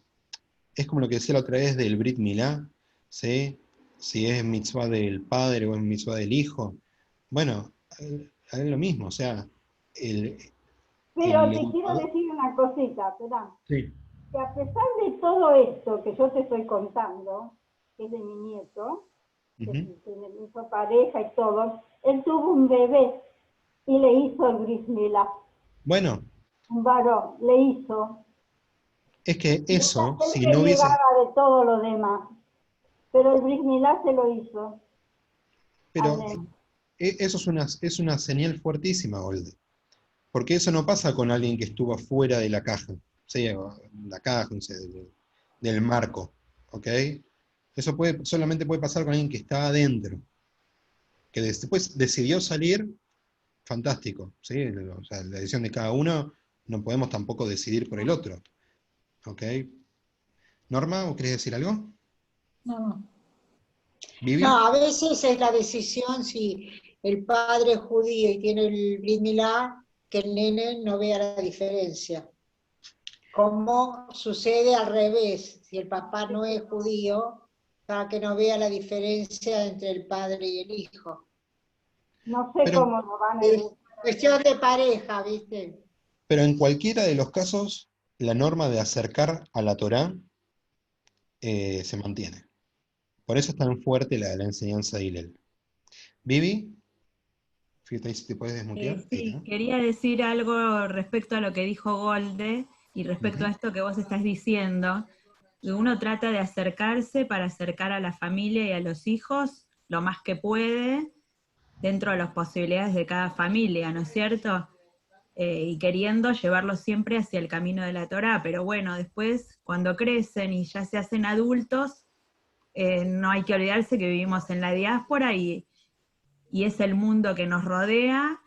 es como lo que decía la otra vez del Brit Milá, ¿sí? Si es mitzvah del padre o es mitzvah del hijo. Bueno, es lo mismo, o sea, el Pero te quiero educador... decir una cosita, ¿verdad? Sí. Que a pesar de todo esto que yo te estoy contando, que es de mi nieto, que hizo pareja y todo, él tuvo un bebé y le hizo el Brit Milá. Bueno, Un varón, le hizo. es que Y eso, ella si se no hubiese... negaba de todo lo demás, pero el Brit Milá se lo hizo al Pero nene. eso es una señal fuertísima, Golde. Porque eso no pasa con alguien que estuvo afuera de la caja, ¿sí? La caja, no sé, del marco, ¿ok? Eso solamente puede pasar con alguien que está adentro, que después decidió salir, fantástico, ¿sí? O sea, la decisión de cada uno, no podemos tampoco decidir por el otro, ¿ok? Norma, ¿vos querés decir algo? No, ¿Vivi? no, a veces es la decisión si el padre es judío y tiene el Brit Milá, que el nene no vea la diferencia. Como sucede al revés, si el papá no es judío, para que no vea la diferencia entre el padre y el hijo. No sé Pero, cómo lo van a Es educar. cuestión de pareja, ¿viste? pero en cualquiera de los casos, la norma de acercar a la Torá se mantiene. Por eso es tan fuerte la enseñanza de Hillel. Vivi, fíjate ahí si te puedes desmutear. Ahí Sí, está. quería decir algo respecto a lo que dijo Golde y respecto a Ujú. esto que vos estás diciendo, que uno trata de acercarse para acercar a la familia y a los hijos lo más que puede dentro de las posibilidades de cada familia, ¿no es cierto? Y queriendo llevarlos siempre hacia el camino de la Torá, pero bueno, después cuando crecen y ya se hacen adultos, no hay que olvidarse que vivimos en la diáspora y es el mundo que nos rodea.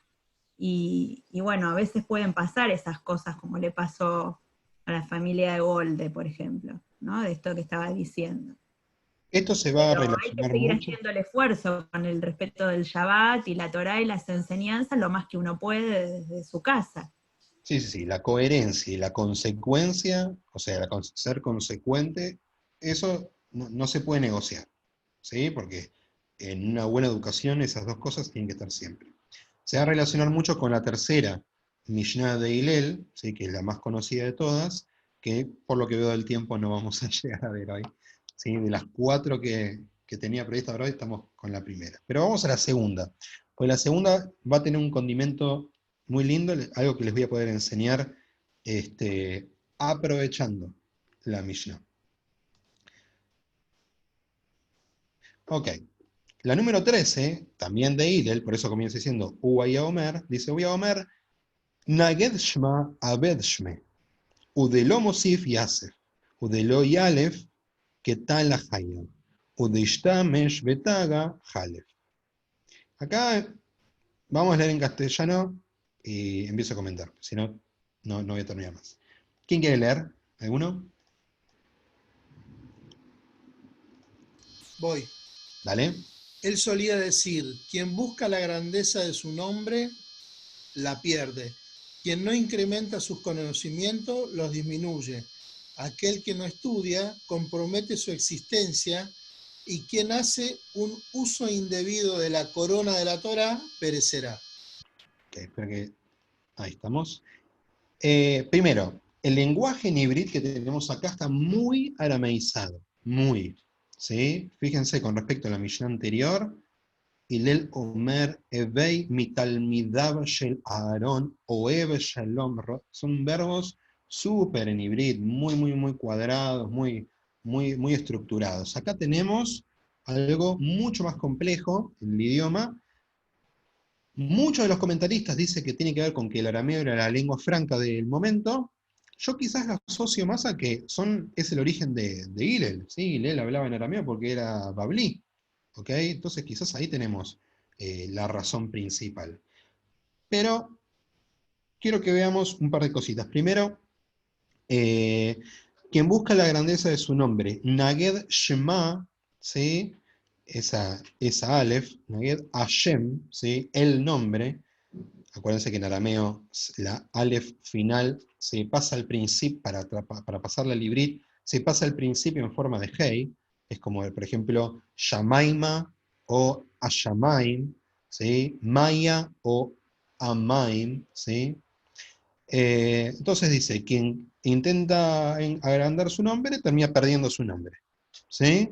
Y bueno, a veces pueden pasar esas cosas como le pasó a la familia de Golde, por ejemplo, ¿no? De esto que estaba diciendo. Esto se va a Pero hay que relacionar seguir mucho. haciendo el esfuerzo con el respeto del Shabbat y la Torá y las enseñanzas lo más que uno puede desde su casa. Sí, sí, sí, la coherencia y la consecuencia, o sea, ser consecuente, eso no se puede negociar, ¿sí? Porque en una buena educación esas dos cosas tienen que estar siempre. Se va a relacionar mucho con la tercera Mishnah de Hillel, ¿sí? Que es la más conocida de todas, que por lo que veo del tiempo no vamos a llegar a ver hoy. ¿Sí? De las cuatro que tenía prevista ver hoy, estamos con la primera. Pero vamos a la segunda, pues la segunda va a tener un condimento muy lindo, algo que les voy a poder enseñar aprovechando la Mishnah. Ok, la número 13, también de Hillel, por eso comienza diciendo Uwaya Omer, dice Uwaya Omer, Naged Shma Abed Shme, Udelo Mosif Yasef, Udelo Yalef, Ketan la Hayam, Udishtamesh Betaga Halef. Acá vamos a leer en castellano y empiezo a comentar, si no, no voy a terminar más. ¿Quién quiere leer? ¿Alguno? Voy. Dale. Él solía decir, quien busca la grandeza de su nombre, la pierde. Quien no incrementa sus conocimientos, los disminuye. Aquel que no estudia compromete su existencia y quien hace un uso indebido de la corona de la Torá perecerá. Ok, espera que... Ahí estamos. Primero, el lenguaje en hibrid que tenemos acá está muy arameizado, muy, ¿sí? Fíjense con respecto a la Mishnah anterior, Hillel Omer Evei Mitalmidav Shel Aaron Oev Shalom, son verbos súper en hibrid, muy cuadrados, muy estructurados. Acá tenemos algo mucho más complejo en el idioma. Muchos de los comentaristas dicen que tiene que ver con que el arameo era la lengua franca del momento. Yo quizás lo asocio más a que es el origen de Hillel, ¿sí? Hillel hablaba en arameo porque era bablí, ¿ok? Entonces quizás ahí tenemos la razón principal. Pero quiero que veamos un par de cositas. Primero, quien busca la grandeza de su nombre, Naged Shema, ¿sí? Esa Aleph, Naged Hashem, ¿sí? El nombre. Acuérdense que en arameo la Aleph final se pasa al principio, para pasarla al hibrid, se pasa al principio en forma de Hei, es como, por ejemplo, Shamaima o Ashamaim, ¿sí? Maya o Amaim, ¿sí? Entonces dice, quien intenta agrandar su nombre, termina perdiendo su nombre, ¿sí?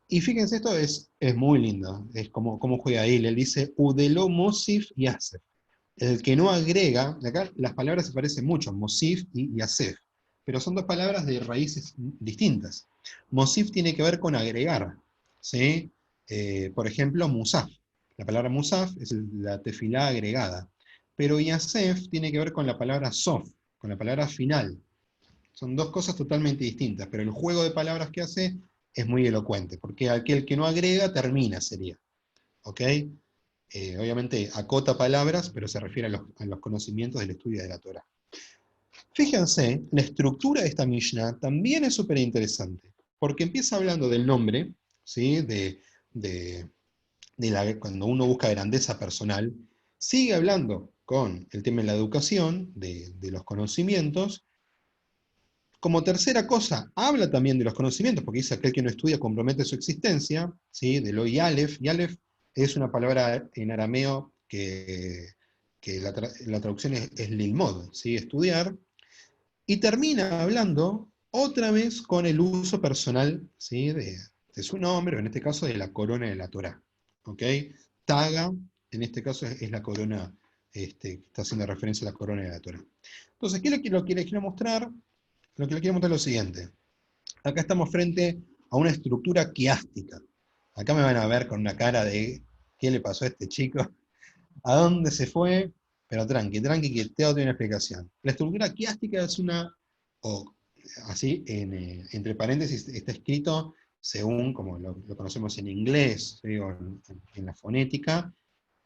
Y fíjense, esto es muy lindo, es como juega ahí, le dice, Udelo Mosif y Asef. El que no agrega, acá las palabras se parecen mucho, Mosif y Asef, pero son dos palabras de raíces distintas. Mosif tiene que ver con agregar, ¿sí? Por ejemplo, Musaf. La palabra Musaf es la tefilá agregada, pero Yasef tiene que ver con la palabra Sof, con la palabra final. Son dos cosas totalmente distintas, pero el juego de palabras que hace es muy elocuente, porque aquel que no agrega termina, sería. ¿Ok? Obviamente acota palabras, pero se refiere a los conocimientos del estudio de la Torah. Fíjense, la estructura de esta Mishnah también es súper interesante, porque empieza hablando del nombre, ¿sí? Cuando uno busca grandeza personal, sigue hablando con el tema de la educación, de los conocimientos. Como tercera cosa, habla también de los conocimientos, porque dice aquel que no estudia compromete su existencia, ¿sí? De lo y Aleph es una palabra en arameo que la traducción es lilmod, ¿sí? Estudiar, y termina hablando otra vez con el uso personal, ¿sí? de su nombre, o en este caso de la corona de la Torá. ¿Ok? Taga, en este caso es la corona, está haciendo referencia a la corona de la Torá. Entonces, ¿qué lo que les quiero mostrar? Lo que les quiero mostrar es lo siguiente. Acá estamos frente a una estructura quiástica. Acá me van a ver con una cara de ¿qué le pasó a este chico? ¿A dónde se fue? Pero tranqui, que Teo tiene una explicación. La estructura quiástica es o así, entre paréntesis, está escrito según como lo conocemos en inglés, ¿sí? O en la fonética,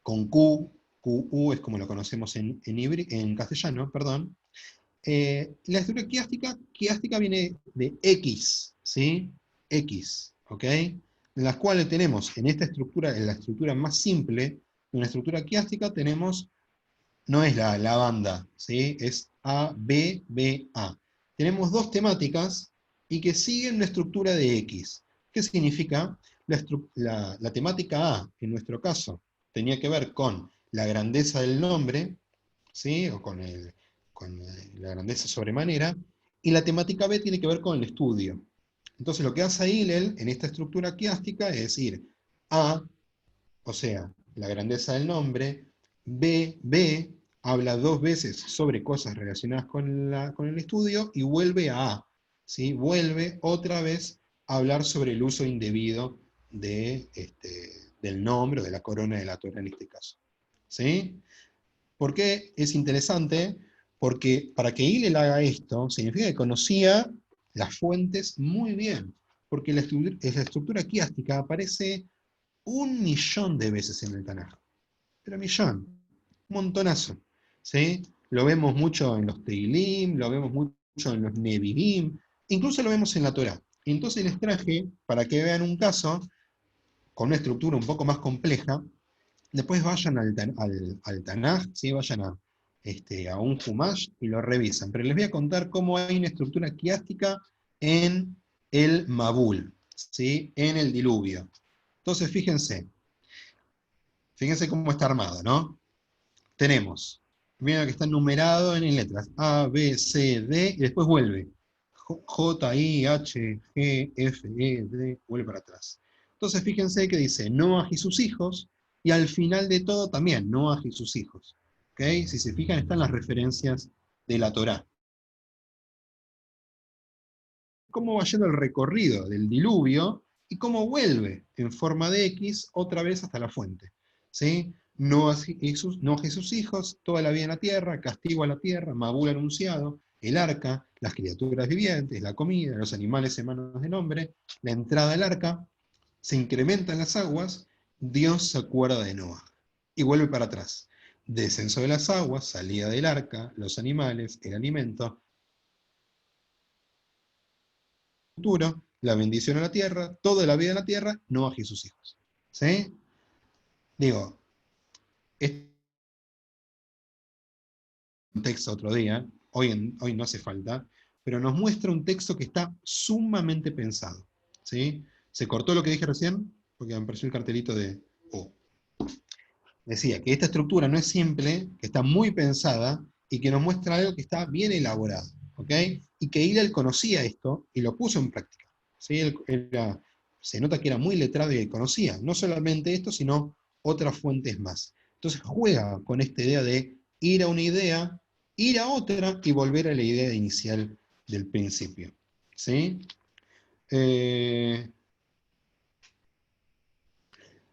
con Q, QU es como lo conocemos en castellano, perdón. La estructura quiástica viene de X, ¿sí? X, ¿ok? En las cuales tenemos, en esta estructura, en la estructura más simple, en una estructura quiástica tenemos, no es la banda, ¿sí? Es A, B, B, A. Tenemos dos temáticas y que siguen una estructura de X. ¿Qué significa? La temática A, en nuestro caso, tenía que ver con la grandeza del nombre, ¿sí? O con la grandeza sobremanera, y la temática B tiene que ver con el estudio. Entonces lo que hace Hillel en esta estructura quiástica es decir, A, o sea, la grandeza del nombre, B habla dos veces sobre cosas relacionadas con el estudio, y vuelve a A, ¿sí? Vuelve otra vez a hablar sobre el uso indebido del nombre, o de la corona de la Torah en este caso. ¿Sí? ¿Por qué es interesante? Porque para que Hillel haga esto, significa que conocía las fuentes muy bien, porque la estructura quiástica aparece 1.000.000 de veces en el Tanaj, pero un montonazo, ¿sí? Lo vemos mucho en los Teilim, lo vemos mucho en los Nevi'im, incluso lo vemos en la Torah. Entonces les traje, para que vean un caso, con una estructura un poco más compleja. Después vayan al Tanaj, ¿sí? Vayan a un Humash y lo revisan. Pero les voy a contar cómo hay una estructura quiástica en el Mabul. ¿sí? En el diluvio. Entonces, fíjense cómo está armado, ¿no? Tenemos, miren que está numerado en letras, A, B, C, D, y después vuelve. J, I, H, G, F, E, D, vuelve para atrás. Entonces fíjense que dice Noaj y sus hijos, y al final de todo también Noaj y sus hijos. ¿Ok? Si se fijan, están las referencias de la Torá. Cómo va yendo el recorrido del diluvio, y cómo vuelve en forma de X otra vez hasta la fuente. ¿Sí? Noaj y sus hijos, toda la vida en la tierra, castigo a la tierra, Mabul anunciado, el arca, las criaturas vivientes, la comida, los animales en manos del hombre, la entrada del arca, se incrementan las aguas, Dios se acuerda de Noaj, y vuelve para atrás. Descenso de las aguas, salida del arca, los animales, el alimento, futuro, la bendición a la tierra, toda la vida en la tierra, Noaj y sus hijos. ¿Sí? Digo, este texto otro día, hoy no hace falta, pero nos muestra un texto que está sumamente pensado. ¿Sí? ¿Se cortó lo que dije recién? Porque me apareció el cartelito de... Decía que esta estructura no es simple, que está muy pensada, y que nos muestra algo que está bien elaborado. ¿Ok? Y que Hillel conocía esto, y lo puso en práctica. ¿Sí? Se nota que era muy letrado y conocía, no solamente esto, sino otras fuentes más. Entonces juega con esta idea de ir a una idea, ir a otra y volver a la idea inicial del principio. ¿Sí?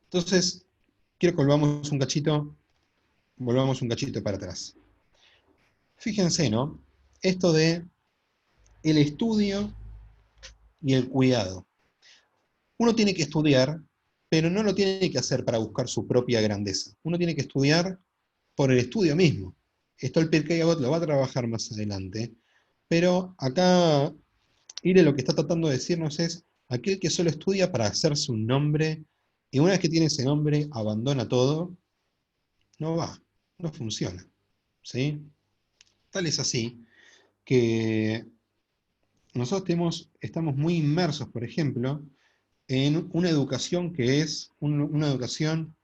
Entonces, quiero que volvamos un cachito para atrás. Fíjense, ¿no? Esto de el estudio y el cuidado. Uno tiene que estudiar, pero no lo tiene que hacer para buscar su propia grandeza. Uno tiene que estudiar por el estudio mismo. Esto el Pirkei Avot lo va a trabajar más adelante, pero acá Ire lo que está tratando de decirnos es aquel que solo estudia para hacerse un nombre, y una vez que tiene ese nombre, abandona todo, no va, no funciona. ¿Sí? Tal es así que nosotros estamos muy inmersos, por ejemplo, en una educación que es una educación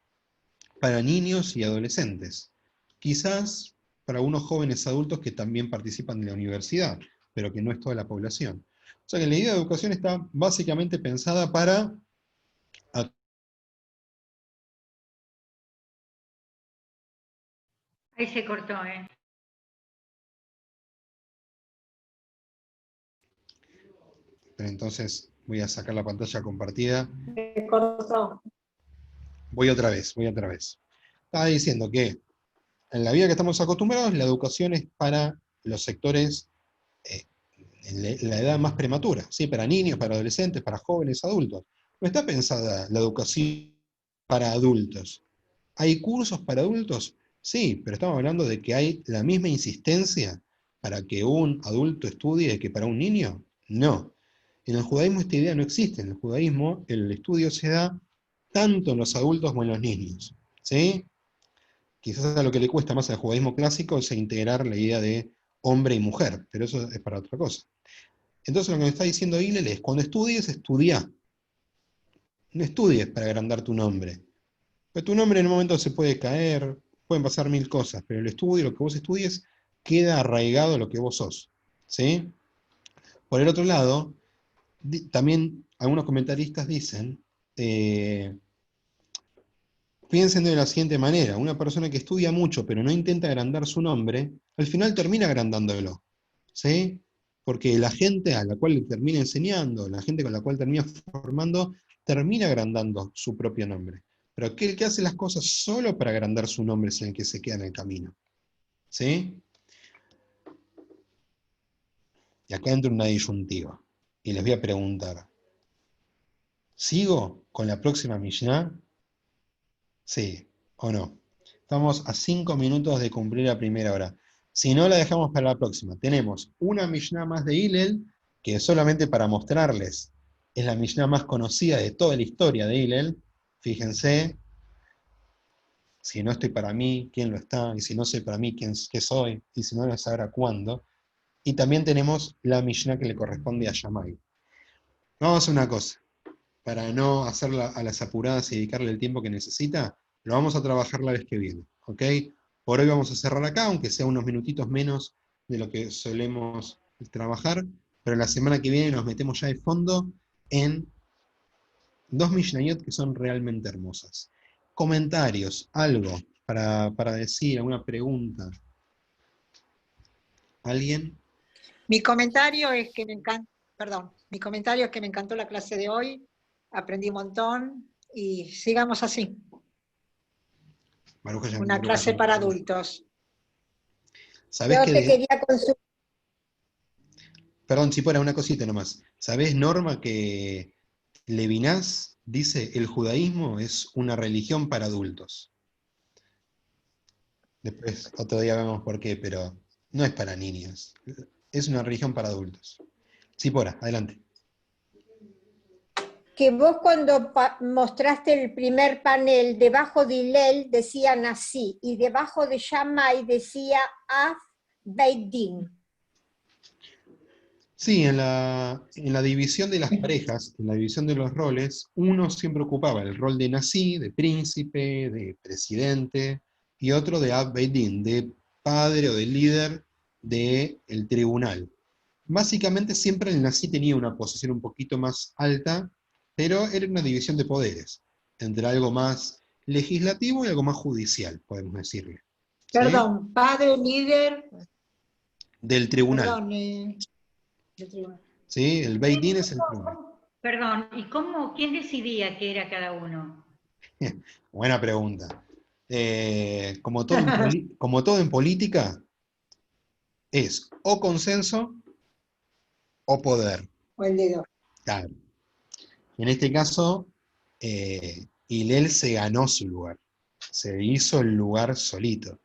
para niños y adolescentes. Quizás para unos jóvenes adultos que también participan de la universidad, pero que no es toda la población. O sea que la idea de educación está básicamente pensada para... Ahí se cortó, ¿eh? Pero entonces voy a sacar la pantalla compartida. Se cortó. Voy otra vez. Estaba diciendo que en la vida que estamos acostumbrados, la educación es para los sectores en la edad más prematura, ¿sí? Para niños, para adolescentes, para jóvenes, adultos. No está pensada la educación para adultos. ¿Hay cursos para adultos? Sí, pero estamos hablando de que hay la misma insistencia para que un adulto estudie que para un niño. No. En el judaísmo esta idea no existe. En el judaísmo el estudio se da tanto en los adultos como en los niños. ¿Sí? Quizás a lo que le cuesta más al judaísmo clásico es integrar la idea de hombre y mujer, pero eso es para otra cosa. Entonces lo que me está diciendo Hillel es, cuando estudies, estudia. No estudies para agrandar tu nombre. Porque tu nombre en un momento se puede caer, pueden pasar mil cosas, pero el estudio, lo que vos estudies, queda arraigado a lo que vos sos. ¿Sí? Por el otro lado, también algunos comentaristas dicen, piensen de la siguiente manera, una persona que estudia mucho pero no intenta agrandar su nombre, al final termina agrandándolo. ¿Sí? Porque la gente a la cual le termina enseñando, la gente con la cual termina formando, termina agrandando su propio nombre. Pero aquel que hace las cosas solo para agrandar su nombre es el que se queda en el camino. ¿Sí? Y acá entra una disyuntiva. Y les voy a preguntar, ¿sigo con la próxima Mishnah? Sí o no. Estamos a 5 minutos de cumplir la primera hora. Si no, la dejamos para la próxima. Tenemos una Mishnah más de Hillel, que es solamente para mostrarles, es la Mishnah más conocida de toda la historia de Hillel. Fíjense, si no estoy para mí, ¿quién lo está? Y si no soy para mí, ¿qué soy? Y si no lo sabrá cuándo. Y también tenemos la Mishnah que le corresponde a Shammai. Vamos a hacer una cosa. para no hacerla a las apuradas y dedicarle el tiempo que necesita, lo vamos a trabajar la vez que viene, ¿ok? Por hoy vamos a cerrar acá, aunque sea unos minutitos menos de lo que solemos trabajar, pero la semana que viene nos metemos ya de fondo en 2 Mishnayot que son realmente hermosas. Comentarios, algo para decir, alguna pregunta. ¿Alguien? Mi comentario es que me encantó la clase de hoy, aprendí un montón y sigamos así. Baruch Hashem, Una Baruch clase Hashem. para adultos. ¿Sabés Yo que te quería consultar. Perdón, Chipora, una cosita nomás. ¿Sabés, Norma, que Levinas dice el judaísmo es una religión para adultos? Después, otro día vemos por qué, pero no es para niños. Es una religión para adultos. Chipora, adelante. Que vos cuando mostraste el primer panel, debajo de Hillel decían así, y debajo de Shammai decía Af Beit Din. Sí, en la división de las parejas, en la división de los roles, uno siempre ocupaba el rol de Nasi, de príncipe, de presidente, y otro de Ab Beit Din, de padre o de líder del tribunal. Básicamente siempre el Nasi tenía una posición un poquito más alta, pero era una división de poderes, entre algo más legislativo y algo más judicial, podemos decirle. ¿Sí? Perdón, padre, líder, Del tribunal. perdón, del tribunal. ¿Sí? El Beit Din es el tribunal. Perdón, ¿y quién decidía qué era cada uno? Buena pregunta. Como todo en política, es o consenso o poder. O el dedo. Claro. En este caso, Hillel se ganó su lugar. Se hizo el lugar solito.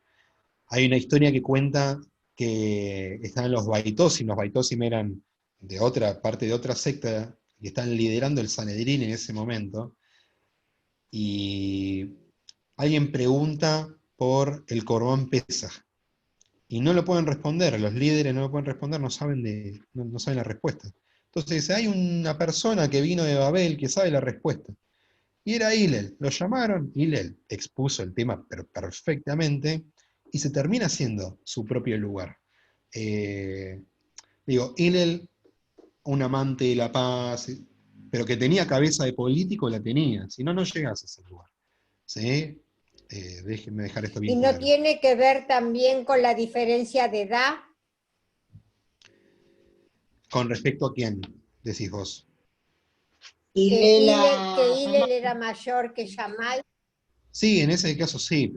Hay una historia que cuenta que estaban los Baitosim. Los Baitosim eran de otra parte de otra secta y están liderando el Sanedrín en ese momento. Y alguien pregunta por el Corbán Pesaj. Y no lo pueden responder, los líderes no lo pueden responder, no saben la respuesta. Entonces dice, hay una persona que vino de Babel que sabe la respuesta. Y era Hillel, lo llamaron, Hillel expuso el tema pero perfectamente, y se termina haciendo su propio lugar. Hillel, un amante de la paz, pero que tenía cabeza de político, la tenía, si no, no llegás a ese lugar. ¿Sí? Déjenme dejar esto bien ¿Y no claro. tiene que ver también con la diferencia de edad? ¿Con respecto a quién, decís vos? Que Hillel era mayor que Shammai. Sí, en ese caso sí.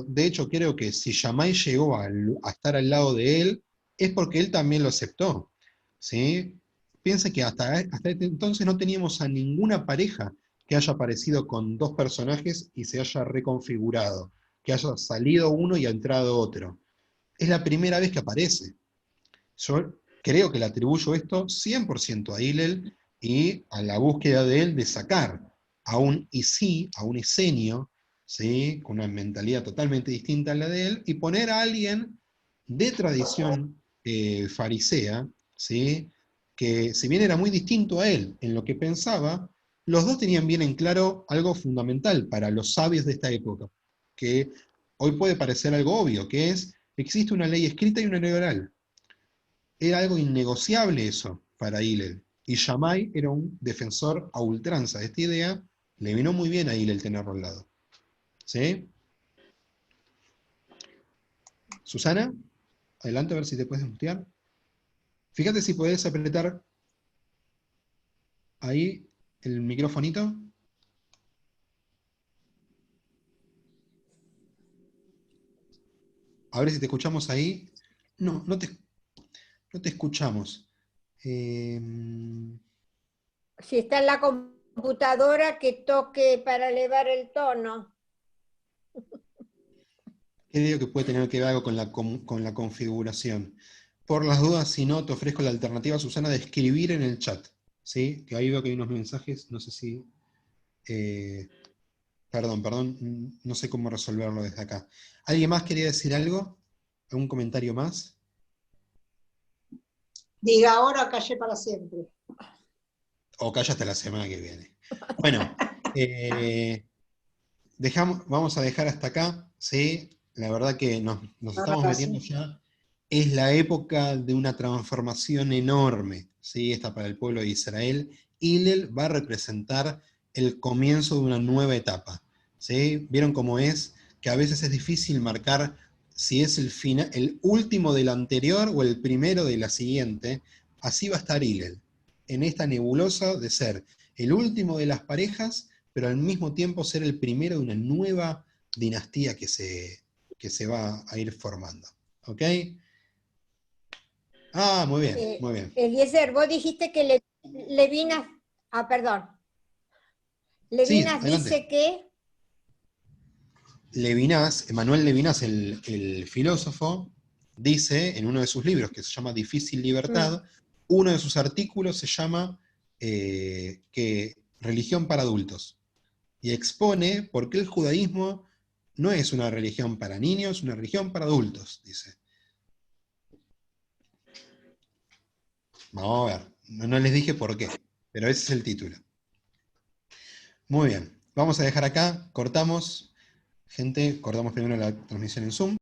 De hecho creo que si Shammai llegó a estar al lado de él, es porque él también lo aceptó. ¿Sí? Piensa que hasta este entonces no teníamos a ninguna pareja que haya aparecido con 2 personajes y se haya reconfigurado, que haya salido uno y ha entrado otro. Es la primera vez que aparece. Yo creo que le atribuyo esto 100% a Hillel y a la búsqueda de él de sacar a un Isí, a un Esenio, ¿sí? Con una mentalidad totalmente distinta a la de él, y poner a alguien de tradición farisea, ¿sí? Que si bien era muy distinto a él en lo que pensaba, los dos tenían bien en claro algo fundamental para los sabios de esta época, que hoy puede parecer algo obvio, que es, existe una ley escrita y una ley oral. Era algo innegociable eso para Hillel. Y Shammai era un defensor a ultranza de esta idea. Le vino muy bien a Hillel tenerlo al lado. ¿Sí? Susana, adelante a ver si te puedes mutear. Fíjate si podés apretar ahí el microfonito. A ver si te escuchamos ahí. No te escuchamos. Si está en la computadora, que toque para elevar el tono. Creo que puede tener que ver algo con la configuración. Por las dudas, si no, te ofrezco la alternativa, Susana, de escribir en el chat. ¿Sí? Que ahí veo que hay unos mensajes, no sé si... perdón, no sé cómo resolverlo desde acá. ¿Alguien más quería decir algo? ¿Algún comentario más? Diga ahora, calle para siempre. O calla hasta la semana que viene. Bueno, vamos a dejar hasta acá, ¿sí? La verdad que nos estamos Ahora metiendo sí. ya. Es la época de una transformación enorme, ¿sí? Esta para el pueblo de Israel. Hillel va a representar el comienzo de una nueva etapa, ¿sí? ¿Vieron cómo es? Que a veces es difícil marcar si es el último del anterior o el primero de la siguiente. Así va a estar Hillel, en esta nebulosa de ser el último de las parejas, pero al mismo tiempo ser el primero de una nueva dinastía que se va a ir formando. ¿Ok? Ah, muy bien, muy bien. Eliezer, vos dijiste que Levinas, perdón, Sí, Levinas adelante. dice que, Emmanuel Levinas, el filósofo, dice en uno de sus libros que se llama Difícil Libertad, uno de sus artículos se llama Religión para adultos. Y expone por qué el judaísmo no es una religión para niños, es una religión para adultos, dice. Vamos a ver, no les dije por qué, pero ese es el título. Muy bien, vamos a dejar acá, cortamos. Gente, cortamos primero la transmisión en Zoom.